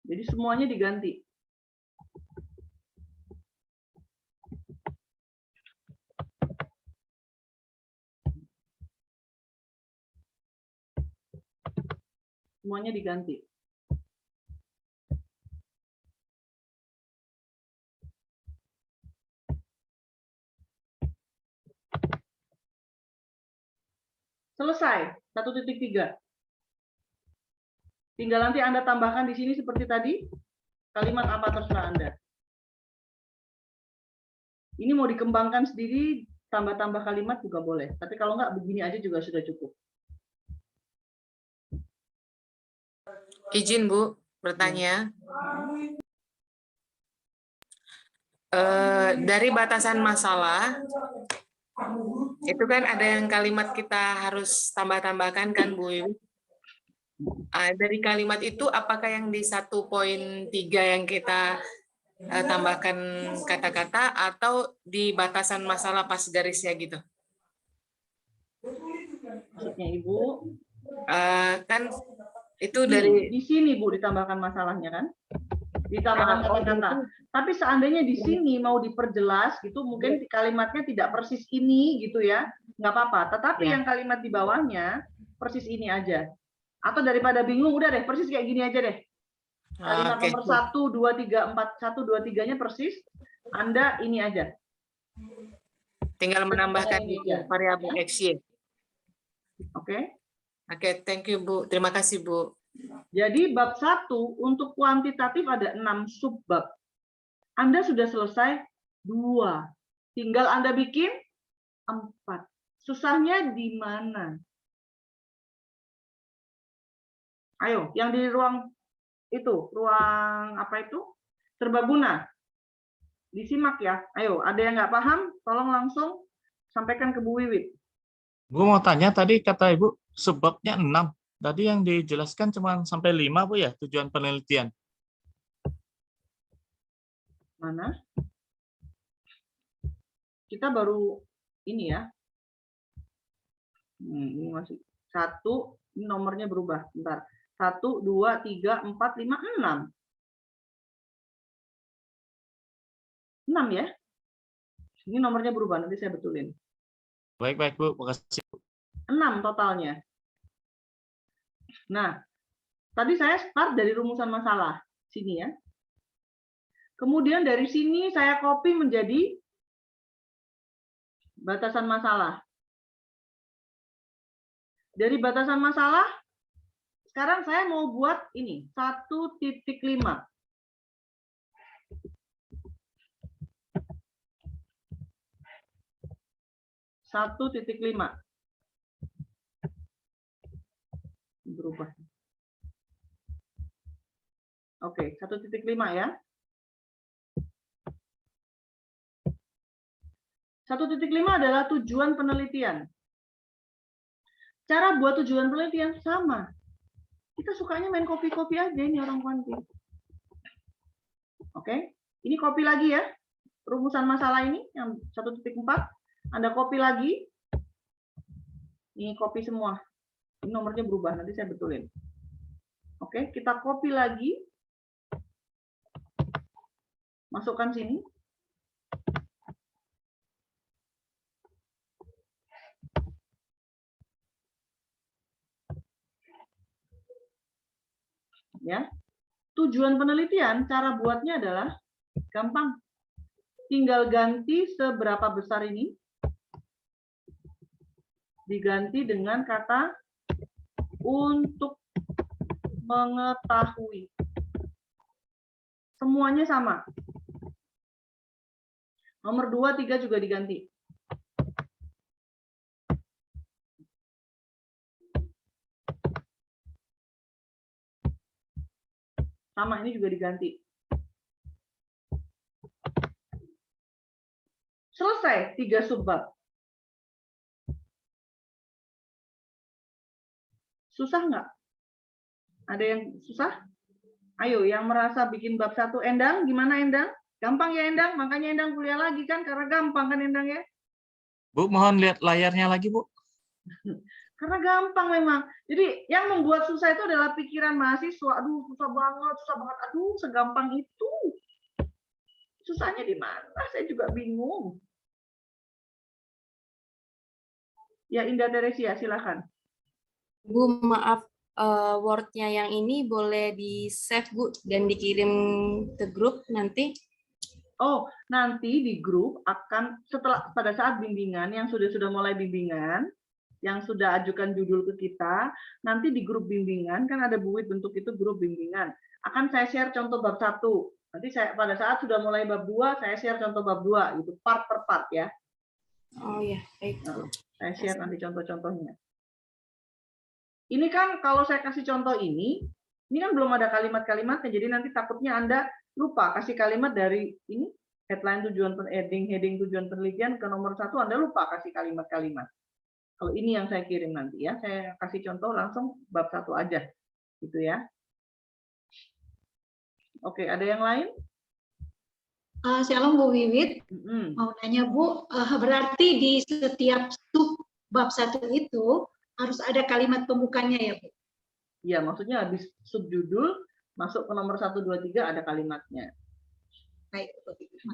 Jadi semuanya diganti. Semuanya diganti. Selesai, 1.3. Tinggal nanti Anda tambahkan di sini seperti tadi, kalimat apa terserah Anda. Ini mau dikembangkan sendiri, tambah-tambah kalimat juga boleh. Tapi kalau nggak, begini aja juga sudah cukup. Izin Bu, bertanya. Dari batasan masalah, itu kan ada yang kalimat kita harus tambah-tambahkan kan Bu Wiwi? Dari kalimat itu apakah yang di 1.3 yang kita tambahkan kata-kata atau di batasan masalah pas garisnya gitu? Maksudnya Ibu? Kan itu dari di sini Bu ditambahkan masalahnya kan? Ditambahkan kata-kata. Tapi seandainya di sini mau diperjelas gitu, mungkin kalimatnya tidak persis ini gitu ya, nggak apa-apa. Tetapi yang kalimat di bawahnya persis ini aja. Atau daripada bingung, udah deh persis kayak gini aja deh. Kalimat nomor 1, 2, 3, 4, 1, 2, 3-nya persis. Anda ini aja. Tinggal menambahkan variabel X, Y. Oke. Oke, thank you Bu. Terima kasih Bu. Jadi bab 1 untuk kuantitatif ada 6 subbab. Anda sudah selesai 2. Tinggal Anda bikin 4. Susahnya di mana? Ayo, yang di ruang itu, ruang apa itu? Serbaguna. Disimak ya. Ayo, ada yang nggak paham? Tolong langsung sampaikan ke Bu Wiwit. Gue mau tanya tadi kata Ibu sebabnya 6. Tadi yang dijelaskan cuma sampai 5 Bu ya tujuan penelitian. Mana? Kita baru ini ya. Ini masih 1, ini nomornya berubah. Bentar. 1, 2, 3, 4, 5, 6. 6 ya. Ini nomornya berubah, nanti saya betulin. Baik Bu, makasih. 6 totalnya. Nah, tadi saya start dari rumusan masalah. Sini ya. Kemudian dari sini saya copy menjadi batasan masalah. Dari batasan masalah, sekarang saya mau buat ini, 1.5. Berubah. Oke, 1.5 ya. 1.5 adalah tujuan penelitian. Cara buat tujuan penelitian sama. Kita sukanya main copy-copy aja ini orang kuanti. Oke, ini copy lagi ya. Rumusan masalah ini yang 1.4. Anda copy lagi. Ini copy semua. Ini nomornya berubah, nanti saya betulin. Oke, kita copy lagi. Masukkan sini. Ya. Tujuan penelitian, cara buatnya adalah gampang. Tinggal ganti seberapa besar ini. Diganti dengan kata untuk mengetahui. Semuanya sama. Nomor 2, 3 juga diganti. Sama, ini juga diganti. Selesai, 3 subbab. Susah nggak? Ada yang susah? Ayo, yang merasa bikin bab 1. Endang, gimana Endang? Gampang ya Endang? Makanya Endang kuliah lagi kan, karena gampang kan Endang ya? Bu, mohon lihat layarnya lagi, Bu. Karena gampang memang. Jadi yang membuat susah itu adalah pikiran mahasiswa. Aduh, susah banget. Aduh, segampang itu. Susahnya di mana? Saya juga bingung. Ya, Indah Teresia, silakan. Bu, maaf, Word-nya yang ini boleh di-save, Bu, dan dikirim ke grup nanti? Oh, nanti di grup akan, setelah pada saat bimbingan, yang sudah mulai bimbingan, yang sudah ajukan judul ke kita, nanti di grup bimbingan, kan ada buit bentuk itu grup bimbingan. Akan saya share contoh bab 1. Nanti saya pada saat sudah mulai bab 2, saya share contoh bab 2, itu part per part ya. Oh ya, baik. Nah, saya share nanti contoh-contohnya. Ini kan kalau saya kasih contoh ini kan belum ada kalimat-kalimatnya, jadi nanti takutnya Anda lupa kasih kalimat dari ini, headline tujuan heading tujuan penelitian ke nomor 1, Anda lupa kasih kalimat-kalimat. Kalau ini yang saya kirim nanti ya, saya kasih contoh langsung bab 1 aja, gitu ya. Oke, ada yang lain? Shalom Bu Wiwit, mau nanya Bu, berarti di setiap sub bab 1 itu harus ada kalimat pembukanya ya Bu? Iya, maksudnya habis subjudul masuk ke nomor 1, 2, 3 ada kalimatnya. Baik,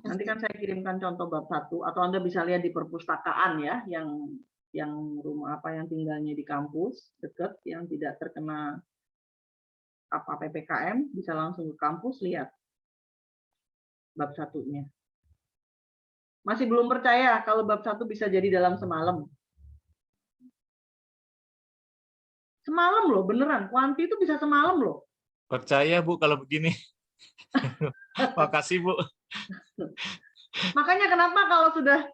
nanti kan saya kirimkan contoh bab 1 atau Anda bisa lihat di perpustakaan ya, yang rumah apa yang tinggalnya di kampus dekat yang tidak terkena apa PPKM bisa langsung ke kampus lihat bab 1-nya. Masih belum percaya kalau bab 1 bisa jadi dalam semalam? Semalam loh, beneran. Kuanti itu bisa semalam loh. Percaya Bu kalau begini. Makasih Bu. Makanya kenapa kalau sudah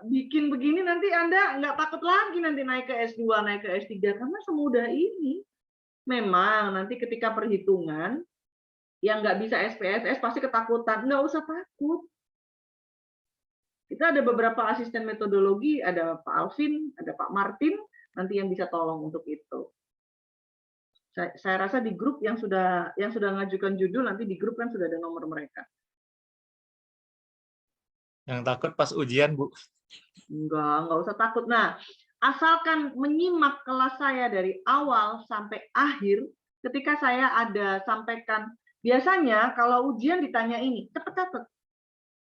bikin begini nanti Anda nggak takut lagi nanti naik ke S2, naik ke S3 karena semudah ini. Memang nanti ketika perhitungan yang nggak bisa SPSS pasti ketakutan. Nggak usah takut. Kita ada beberapa asisten metodologi, ada Pak Alvin, ada Pak Martin, nanti yang bisa tolong untuk itu. Saya rasa di grup yang sudah ngajukan judul nanti di grup kan sudah ada nomor mereka. Yang takut pas ujian, Bu. Enggak usah takut. Nah, asalkan menyimak kelas saya dari awal sampai akhir, ketika saya ada sampaikan, biasanya kalau ujian ditanya ini, cepet catat.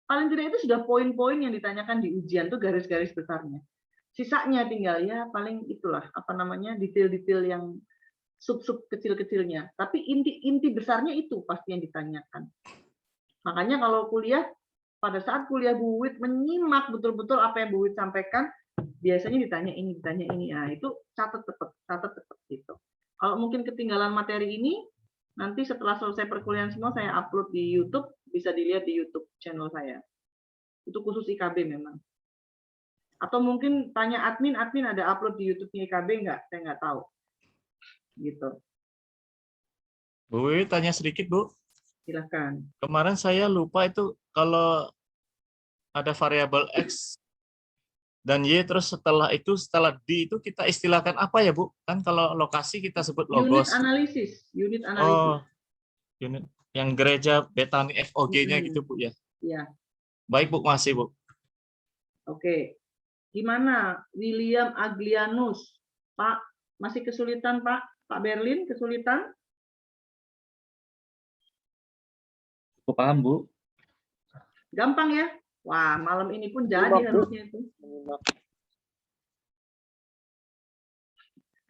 Paling tidak itu sudah poin-poin yang ditanyakan di ujian tuh garis-garis besarnya. Sisanya tinggal ya paling itulah apa namanya detail-detail yang sub-sub kecil-kecilnya. Tapi inti besarnya itu pasti yang ditanyakan. Makanya kalau kuliah, pada saat kuliah Bu Wit menyimak betul-betul apa yang Bu Wit sampaikan, biasanya ditanya ini. Nah, itu catat tetap gitu. Kalau mungkin ketinggalan materi ini, nanti setelah selesai perkuliahan semua saya upload di YouTube, bisa dilihat di YouTube channel saya. Itu khusus IKB memang. Atau mungkin tanya admin ada upload di YouTube-nya IKB nggak? Saya nggak tahu. Gitu. Bu Wiwi tanya sedikit, Bu. Silahkan. Kemarin saya lupa itu kalau ada variabel X dan Y, terus setelah D itu kita istilahkan apa ya, Bu? Kan kalau lokasi kita sebut logos. Unit analisis. Oh, unit yang gereja Betani FOG-nya gitu, Bu ya? Iya. Baik, Bu, masih, Bu. Oke. Gimana William Aglianus? Pak, masih kesulitan, Pak? Pak Berlin, kesulitan? Aku paham, Bu. Gampang ya? Wah, malam ini pun jadi harusnya itu.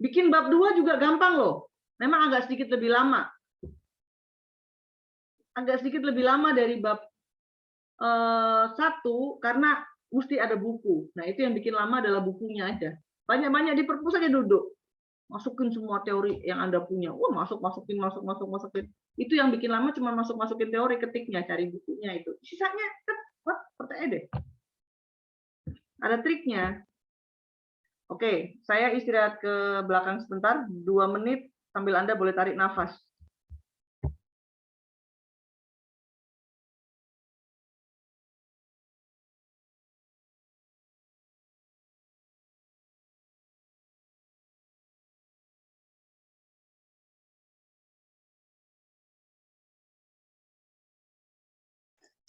Bikin bab 2 juga gampang loh. Memang agak sedikit lebih lama. Agak sedikit lebih lama dari bab 1 karena mesti ada buku. Nah, itu yang bikin lama adalah bukunya aja. Banyak-banyak di perpus aja duduk. Masukin semua teori yang Anda punya. Wah, masukin. Itu yang bikin lama cuma masukin teori, ketiknya, cari bukunya itu. Sisanya, percaya deh. Ada triknya. Oke, saya istirahat ke belakang sebentar, 2 menit, sambil Anda boleh tarik nafas.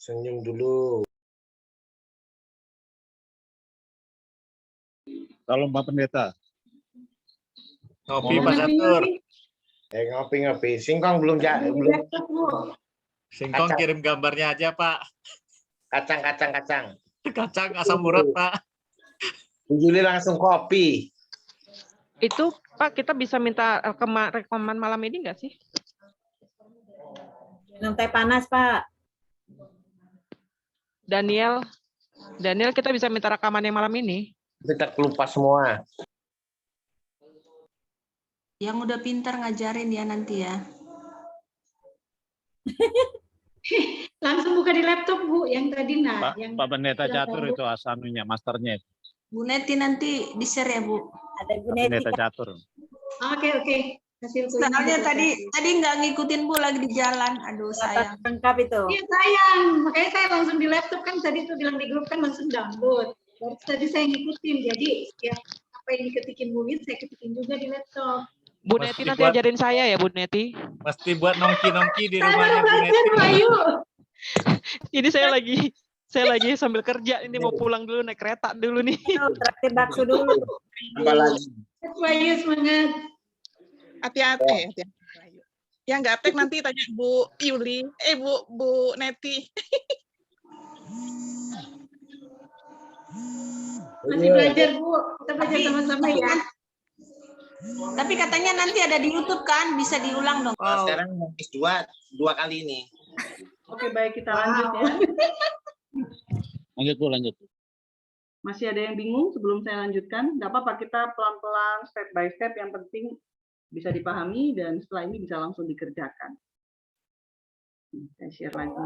Senyum dulu. Kalau Pak Pendeta. Ngopi, Pak Catur. Ngopi. Singkong belum. Singkong kirim gambarnya aja, Pak. Kacang. Kacang asam urat, Pak. Juli langsung kopi. Itu Pak, kita bisa minta rekaman malam ini nggak sih? Minum teh panas, Pak. Daniel, kita bisa minta rekaman yang malam ini? Kita kelupas semua. Yang udah pintar ngajarin ya nanti ya. Langsung buka di laptop, Bu, yang tadi Pak Pendeta Catur itu asanunya, masternya. Bu Neti nanti di-share ya, Bu. Ada Bu Pak Neti. Pendeta Catur. Oke. Soalnya tadi nggak ngikutin Bu, lagi di jalan. Aduh, sayang. Lengkap itu. Iya, sayang. Makanya saya langsung di laptop kan tadi tuh bilang di grup kan langsung download. Baru tadi saya ngikutin. Jadi ya apa yang diketikin Bu Wit, saya ketikin juga di laptop. Bu Neti nanti ajarin saya ya, Bu Neti. Mesti buat nongki-nongki di rumahnya Bu Neti. Ini saya lagi sambil kerja, ini mau pulang dulu, naik kereta dulu nih. Traktir bakso dulu. Apalagi. Bayu semangat. Hati-hati. Yang nggak aptek nanti tanya Bu Yuli, Bu Neti. Masih belajar, Bu. Kita belajar sama-sama ya. Tapi katanya nanti ada di YouTube kan, bisa diulang dong. Nah, sekarang habis dua kali ini. Oke, baik, kita lanjut ya. Lanjut. Masih ada yang bingung sebelum saya lanjutkan? Nggak apa-apa, kita pelan-pelan, step by step, yang penting bisa dipahami dan setelah ini bisa langsung dikerjakan. Saya share lagi.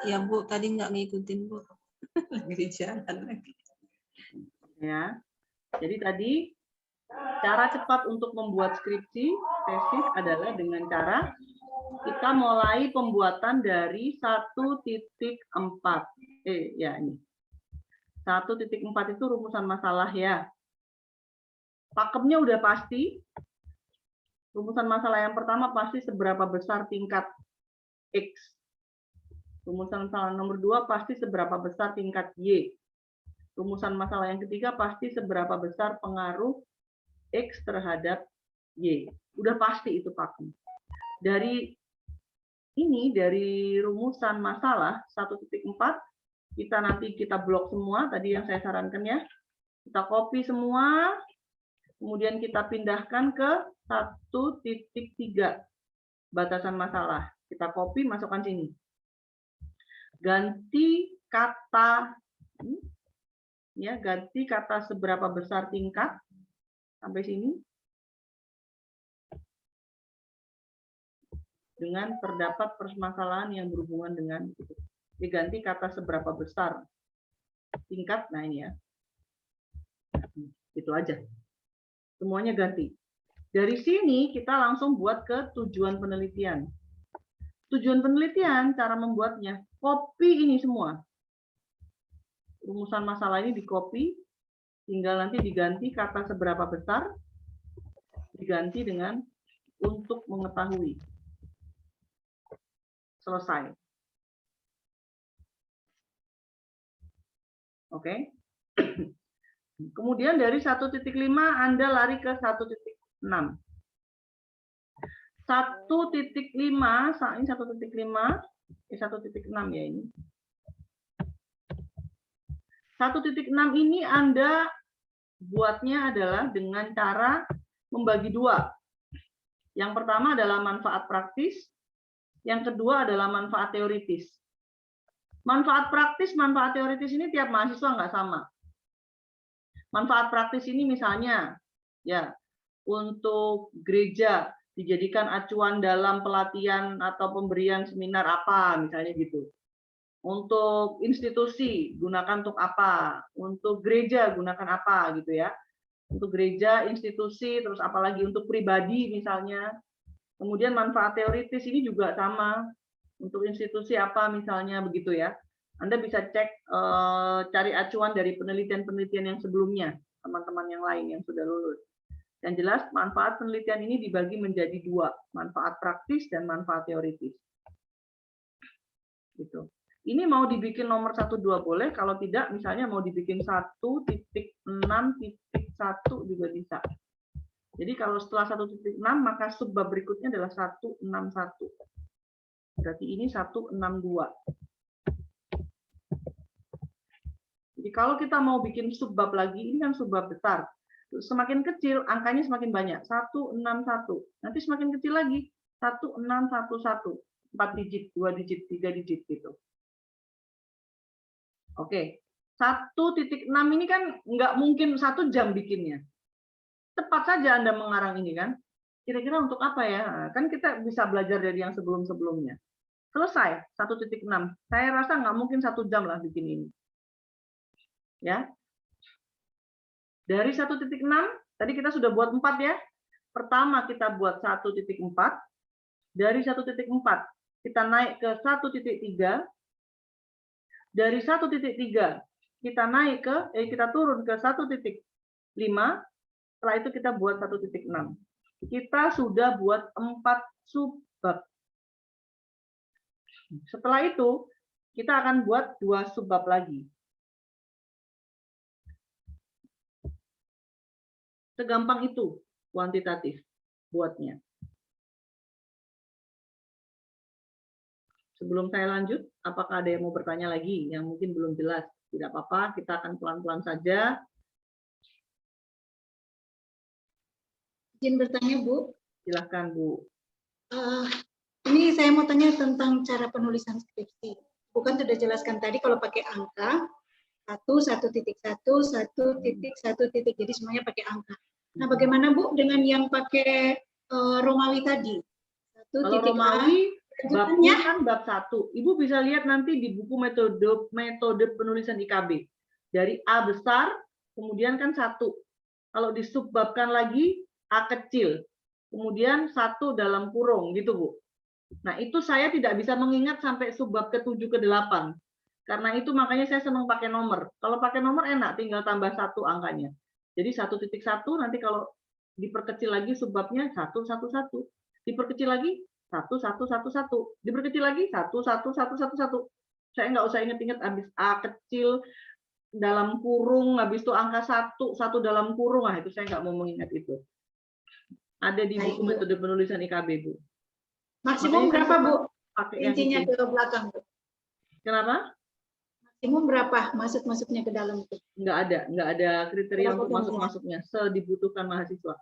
Ya Bu, tadi nggak ngikutin Bu. Lagi di jalan lagi. Ya, jadi tadi cara cepat untuk membuat skripsi tesis adalah dengan cara kita mulai pembuatan dari 1.4. Ya ini. 1.4 itu rumusan masalah ya. Pakemnya udah pasti. Rumusan masalah yang pertama pasti seberapa besar tingkat X. Rumusan masalah nomor 2 pasti seberapa besar tingkat Y. Rumusan masalah yang ketiga pasti seberapa besar pengaruh X terhadap Y. Udah pasti itu pakem. Dari rumusan masalah 1.4, kita blok semua, tadi yang saya sarankan ya. Kita copy semua, Kemudian kita pindahkan ke 1.3 batasan masalah. Kita copy, masukkan sini. Ganti kata, ya, ganti kata seberapa besar tingkat sampai sini dengan terdapat permasalahan yang berhubungan dengan itu. Diganti kata seberapa besar tingkat. Nah ini ya, itu aja. Semuanya ganti. Dari sini kita langsung buat ke tujuan penelitian. Tujuan penelitian, cara membuatnya, copy ini semua. Rumusan masalah ini di copy, tinggal nanti diganti kata seberapa besar, diganti dengan untuk mengetahui. Selesai. Oke. Kemudian dari 1.5 Anda lari ke 1.6. 1.5, ini 1.5, 1.6 ya ini. 1.6 ini Anda buatnya adalah dengan cara membagi dua. Yang pertama adalah manfaat praktis, yang kedua adalah manfaat teoritis. Manfaat praktis, manfaat teoritis ini tiap mahasiswa nggak sama. Manfaat praktis ini misalnya, ya, untuk gereja dijadikan acuan dalam pelatihan atau pemberian seminar apa, misalnya gitu. Untuk institusi, gunakan untuk apa. Untuk gereja, gunakan apa, gitu ya. Untuk gereja, institusi, terus apalagi untuk pribadi misalnya. Kemudian manfaat teoritis ini juga sama. Untuk institusi apa misalnya, begitu ya. Anda bisa cek, cari acuan dari penelitian-penelitian yang sebelumnya, teman-teman yang lain yang sudah lulus. Yang jelas, manfaat penelitian ini dibagi menjadi dua, manfaat praktis dan manfaat teoritis. Gitu. Ini mau dibikin nomor 1, 2 boleh, kalau tidak misalnya mau dibikin 1.6.1 juga bisa. Jadi kalau setelah 1.6 maka subbab berikutnya adalah 161. Berarti ini 162. Jadi kalau kita mau bikin subbab lagi, ini kan subbab besar. Semakin kecil, angkanya semakin banyak. 161. Nanti semakin kecil lagi. 1611. 4 digit, 2 digit, 3 digit gitu. Oke. 1.6 ini kan nggak mungkin 1 jam bikinnya. Tepat saja Anda mengarang ini kan. Kira-kira untuk apa ya? Kan kita bisa belajar dari yang sebelum-sebelumnya. Selesai. 1.6. Saya rasa nggak mungkin 1 jam lah bikin ini. Ya. Dari 1.6, tadi kita sudah buat 4 ya. Pertama kita buat 1.4. Dari 1.4 kita naik ke 1.3. Dari 1.3 kita naik ke, kita turun ke 1.5. Setelah itu kita buat 1.6. Kita sudah buat 4 subbab. Setelah itu kita akan buat 2 subbab lagi. Segampang itu kuantitatif buatnya. Sebelum saya lanjut, apakah ada yang mau bertanya lagi yang mungkin belum jelas? Tidak apa-apa, kita akan pelan-pelan saja. Izin bertanya, Bu. Silahkan, Bu. Ini saya mau tanya tentang cara penulisan skripsi. Bukan sudah jelaskan tadi kalau pakai angka, 1.1, jadi semuanya pakai angka. Nah, bagaimana Bu dengan yang pakai Romawi tadi? Kalau Romawi, babnya kan bab 1. Ibu bisa lihat nanti di buku metode penulisan IKB. Dari A besar, kemudian kan 1. Kalau disubbabkan lagi, A kecil. Kemudian 1 dalam kurung, gitu Bu. Nah, itu saya tidak bisa mengingat sampai subbab ke-7 ke-8. Karena itu makanya saya senang pakai nomor. Kalau pakai nomor enak, tinggal tambah 1 angkanya. Jadi 1.1 nanti kalau diperkecil lagi subbabnya 111. Diperkecil lagi 1111. Diperkecil lagi 11111. Saya nggak usah inget-inget habis A kecil dalam kurung, habis itu angka 1 dalam kurung. Nah, itu saya nggak mau mengingat itu. Ada di buku metode penulisan IKB, Bu. Maksimum berapa, Bu? Pakai yang intinya itu. ke belakang, Bu. Kenapa? Maksimum berapa masuknya ke dalam itu? Nggak ada kriteria Berapa untuk jam, masuknya, sedibutuhkan mahasiswa.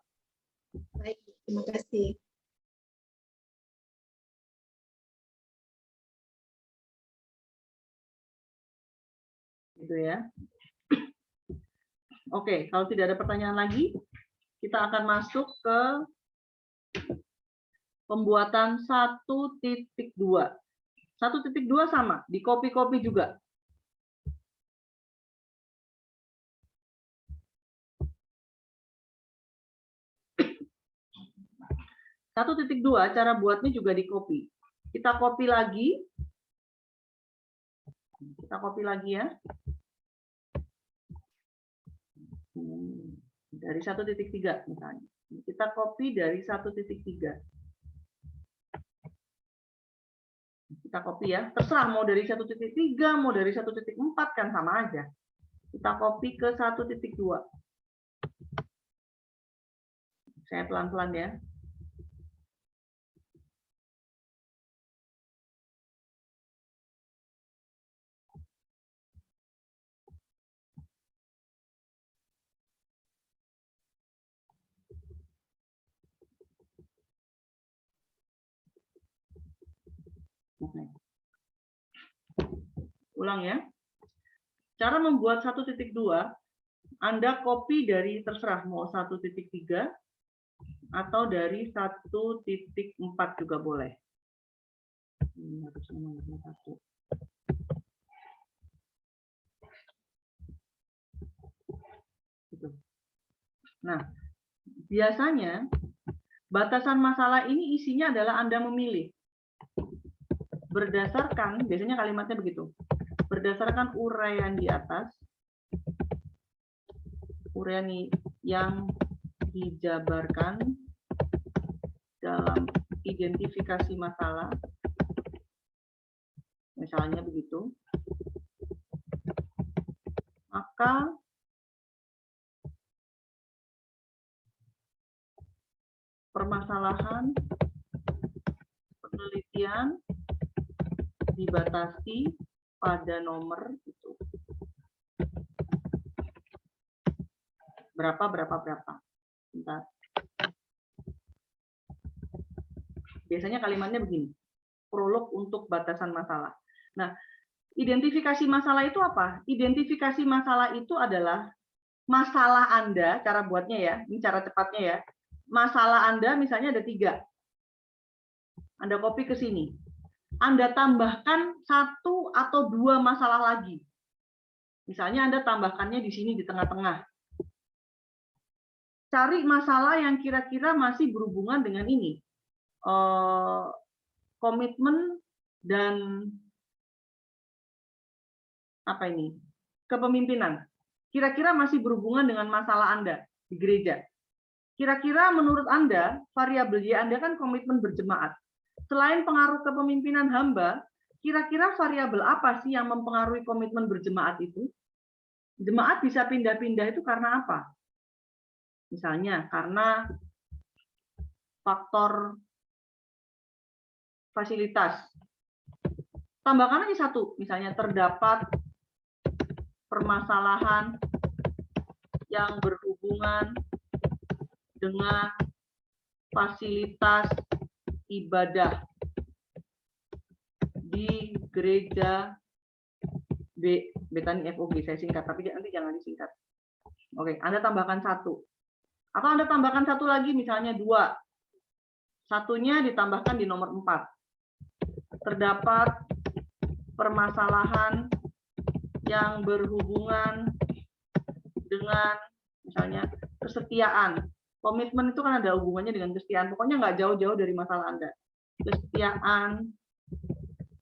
Baik, terima kasih. Gitu ya. Oke, kalau tidak ada pertanyaan lagi, kita akan masuk ke pembuatan 1.2. 1.2 sama, di copy-copy juga. Satu titik dua, cara buatnya juga di copy. Kita copy lagi. Kita copy lagi ya. Dari 1.3 misalnya. Kita copy dari 1.3. Kita copy ya. Terserah mau dari 1.3, mau dari 1.4 kan sama aja. Kita copy ke 1.2. Saya pelan-pelan ya. Ulang ya. Cara membuat 1.2, Anda copy dari terserah mau 1.3 atau dari 1.4 juga boleh. Ini harusnya nomornya 1. Gitu. Nah, biasanya batasan masalah ini isinya adalah Anda memilih. Berdasarkan, biasanya kalimatnya begitu, berdasarkan uraian di atas, uraian yang dijabarkan dalam identifikasi masalah, misalnya begitu, maka permasalahan penelitian dibatasi pada nomor itu. Berapa. Bentar. Biasanya kalimatnya begini. Prolog untuk batasan masalah. Nah, identifikasi masalah itu apa? Identifikasi masalah itu adalah masalah Anda, cara buatnya ya, ini cara cepatnya ya. Masalah Anda misalnya ada 3. Anda copy ke sini. Anda tambahkan 1 atau 2 masalah lagi. Misalnya Anda tambahkannya di sini di tengah-tengah. Cari masalah yang kira-kira masih berhubungan dengan ini. Komitmen dan apa ini? Kepemimpinan. Kira-kira masih berhubungan dengan masalah Anda di gereja. Kira-kira menurut Anda, variabel Y Anda kan komitmen berjemaat. Selain pengaruh kepemimpinan hamba, kira-kira variabel apa sih yang mempengaruhi komitmen berjemaat itu? Jemaat bisa pindah-pindah itu karena apa? Misalnya karena faktor fasilitas. Tambahkan aja 1, misalnya terdapat permasalahan yang berhubungan dengan fasilitas ibadah di gereja Betani FOG, saya singkat, tapi nanti jangan disingkat. Oke, Anda tambahkan 1. Atau Anda tambahkan 1 lagi, misalnya 2. 1-nya ditambahkan di nomor 4. Terdapat permasalahan yang berhubungan dengan misalnya kesetiaan. Komitmen itu kan ada hubungannya dengan kesetiaan. Pokoknya nggak jauh-jauh dari masalah Anda. Kesetiaan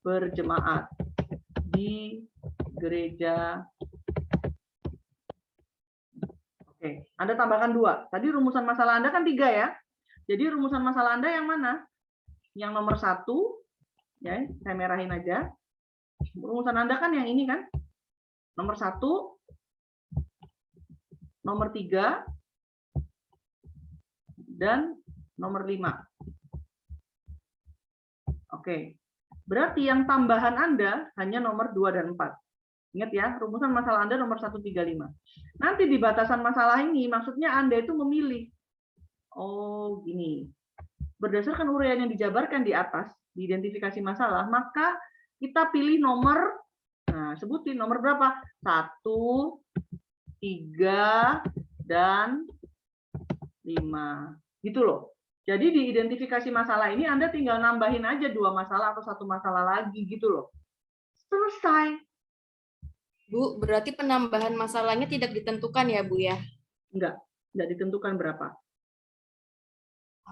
berjemaat di gereja. Oke, Anda tambahkan 2. Tadi rumusan masalah Anda kan 3 ya. Jadi rumusan masalah Anda yang mana? Yang nomor 1, ya, saya merahin aja. Rumusan Anda kan yang ini kan? Nomor 1, nomor 3, dan nomor 5. Oke. Berarti yang tambahan Anda hanya nomor 2 dan 4. Ingat ya, rumusan masalah Anda nomor 135. Nanti di batasan masalah ini, maksudnya Anda itu memilih. Oh, gini. Berdasarkan uraian yang dijabarkan di atas, di identifikasi masalah, maka kita pilih nomor, nah sebutin nomor berapa? 1, 3, dan 5. Gitu loh. Jadi di identifikasi masalah ini Anda tinggal nambahin aja 2 masalah atau 1 masalah lagi gitu loh. Selesai. Bu, berarti penambahan masalahnya tidak ditentukan ya, Bu ya? Enggak ditentukan berapa.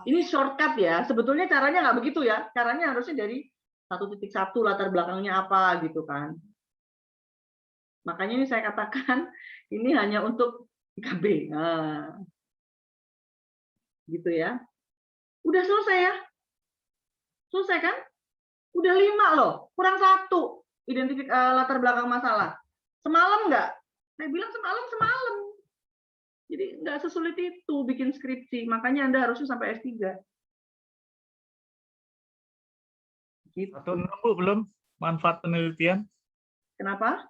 Ini shortcut ya. Sebetulnya caranya nggak begitu ya. Caranya harusnya dari 1.1 latar belakangnya apa gitu kan. Makanya ini saya katakan ini hanya untuk IKB. Nah, gitu ya. Udah selesai ya? Selesai kan? Udah 5 loh. Kurang 1 latar belakang masalah. Semalam nggak? Saya bilang semalam. Jadi nggak sesulit itu bikin skripsi. Makanya Anda harusnya sampai S3. Gitu. 1.6 Bu, belum manfaat penelitian. Kenapa?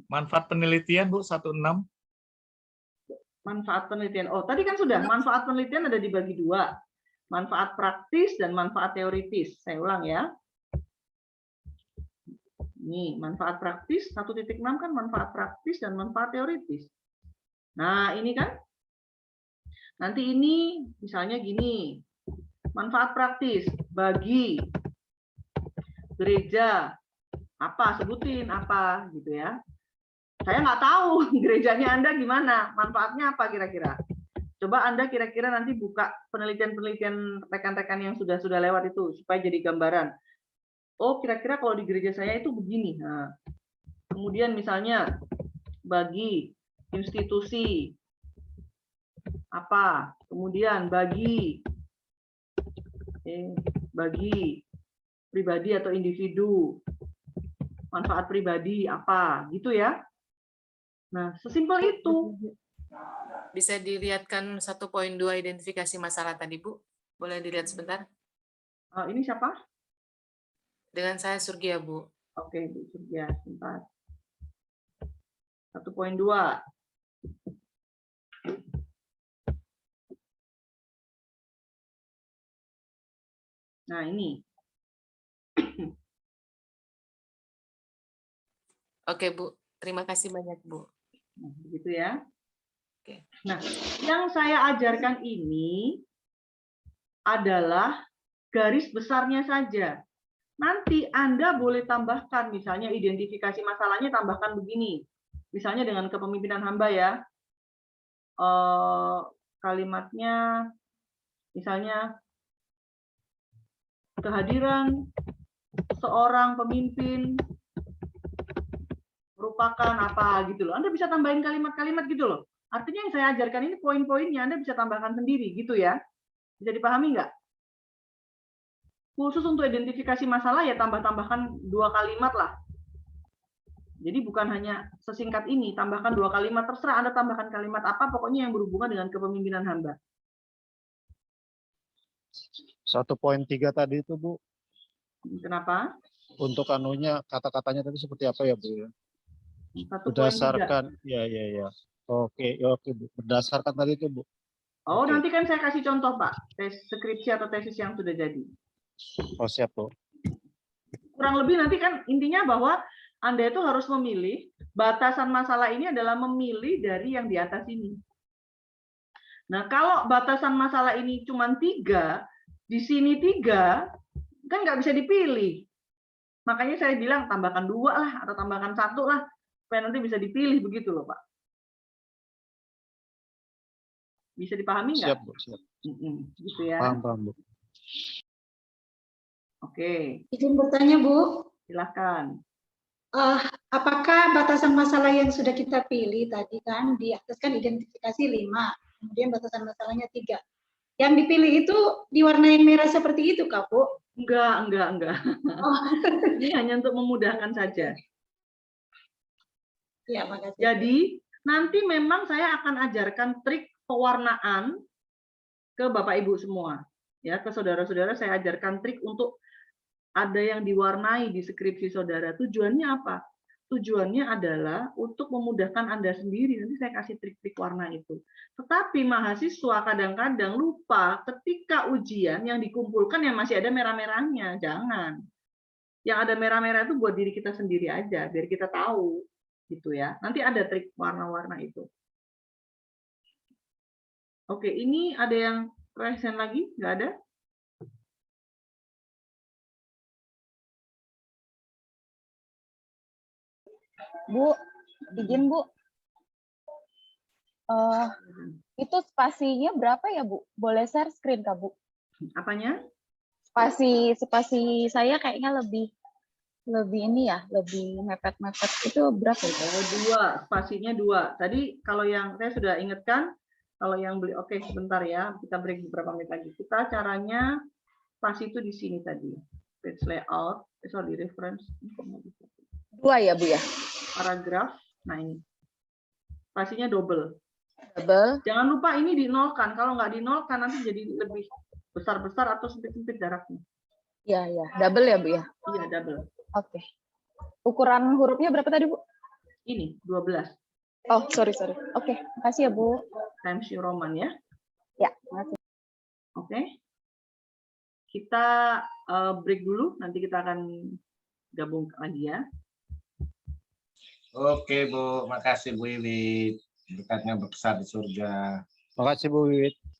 Manfaat penelitian Bu, 1.6. Manfaat penelitian. Oh, tadi kan sudah. Manfaat penelitian ada dibagi 2. Manfaat praktis dan manfaat teoritis. Saya ulang ya. Nih, manfaat praktis 1.6 kan manfaat praktis dan manfaat teoritis. Nah, ini kan. Nanti ini misalnya gini. Manfaat praktis bagi gereja apa, sebutin apa gitu ya. Saya nggak tahu gerejanya Anda gimana, manfaatnya apa kira-kira. Coba Anda kira-kira nanti buka penelitian-penelitian rekan-rekan yang sudah lewat itu supaya jadi gambaran. Oh, kira-kira kalau di gereja saya itu begini. Nah, kemudian misalnya bagi institusi apa, kemudian bagi pribadi atau individu, manfaat pribadi apa, gitu ya. Nah, sesimpel itu. Bisa dilihatkan 1.2 identifikasi masalah tadi, Bu? Boleh dilihat sebentar? Ini siapa? Dengan saya Surgia, Bu. Oke, Bu Surgia, sebentar. 1.2. Nah, ini. Oke, Bu. Terima kasih banyak, Bu. Nah, begitu ya. Oke. Nah, yang saya ajarkan ini adalah garis besarnya saja. Nanti Anda boleh tambahkan, misalnya identifikasi masalahnya tambahkan begini. Misalnya dengan kepemimpinan hamba ya. Kalimatnya misalnya kehadiran seorang pemimpin merupakan apa gitu loh. Anda bisa tambahin kalimat-kalimat gitu loh. Artinya yang saya ajarkan ini poin-poinnya Anda bisa tambahkan sendiri gitu ya. Bisa dipahami nggak? Khusus untuk identifikasi masalah ya tambah-tambahkan 2 kalimat lah. Jadi bukan hanya sesingkat ini, tambahkan 2 kalimat, terserah Anda tambahkan kalimat apa, pokoknya yang berhubungan dengan kepemimpinan hamba. 1.3 tadi itu Bu. Kenapa? Untuk anunya kata-katanya tadi seperti apa ya Bu? 1.3. Berdasarkan ya. Oke Bu. Berdasarkan tadi itu Bu. Oh, Oke. nanti kan saya kasih contoh Pak, tes skripsi atau tesis yang sudah jadi. Oh siap Bu. Kurang lebih nanti kan intinya bahwa Anda itu harus memilih, batasan masalah ini adalah memilih dari yang di atas ini. Nah, kalau batasan masalah ini cuma 3, di sini 3, kan nggak bisa dipilih. Makanya saya bilang tambahkan 2 lah, atau tambahkan 1 lah, supaya nanti bisa dipilih begitu loh Pak. Bisa dipahami nggak? Siap Bu, siap. Gitu ya. Paham Bu. Oke. Izin bertanya Bu. Silahkan. Apakah batasan masalah yang sudah kita pilih tadi kan di atas kan identifikasi 5, kemudian batasan masalahnya 3. Yang dipilih itu diwarnai merah seperti itu Kak Bu? Enggak. Oh. Ini hanya untuk memudahkan saja. Ya, makasih. Jadi nanti memang saya akan ajarkan trik pewarnaan ke Bapak Ibu semua. Ya, ke saudara-saudara saya ajarkan trik untuk ada yang diwarnai di skripsi saudara. Tujuannya apa? tujuannya adalah untuk memudahkan Anda sendiri. Nanti saya kasih trik-trik warna itu. Tetapi mahasiswa kadang-kadang lupa ketika ujian yang dikumpulkan yang masih ada merah-merahnya. Jangan. Yang ada merah-merah itu buat diri kita sendiri aja, biar kita tahu. Gitu ya. Nanti ada trik warna-warna itu. Oke, ini ada yang resen lagi? Nggak ada? Bu, izin Bu. Itu spasinya berapa ya Bu? Boleh share screen Kak Bu? Apanya? Spasi saya kayaknya lebih ini ya, lebih mepet-mepet. Itu berapa ya? Oh, 2, spasinya 2. Tadi kalau yang saya sudah ingatkan, kalau yang beli, oke sebentar ya, kita break beberapa menit lagi. Kita caranya spasi itu di sini tadi. Page layout, sorry, reference. 2 ya Bu ya? Paragraf, nah ini. Spasinya double. Double. Jangan lupa ini dinolkan. Kalau nggak dinolkan nanti jadi lebih besar-besar atau sempit-sempit jaraknya. Iya, iya. Double ya Bu ya? Iya, double. Oke. Ukuran hurufnya berapa tadi Bu? Ini, 12. Oh, sorry. Oke, makasih ya Bu. Times New Roman ya. Ya, makasih. Oke. Kita break dulu, nanti kita akan gabung lagi ya. Oke Bu, makasih Bu Wiwit. Berkatnya besar di surga. Makasih Bu Wiwit.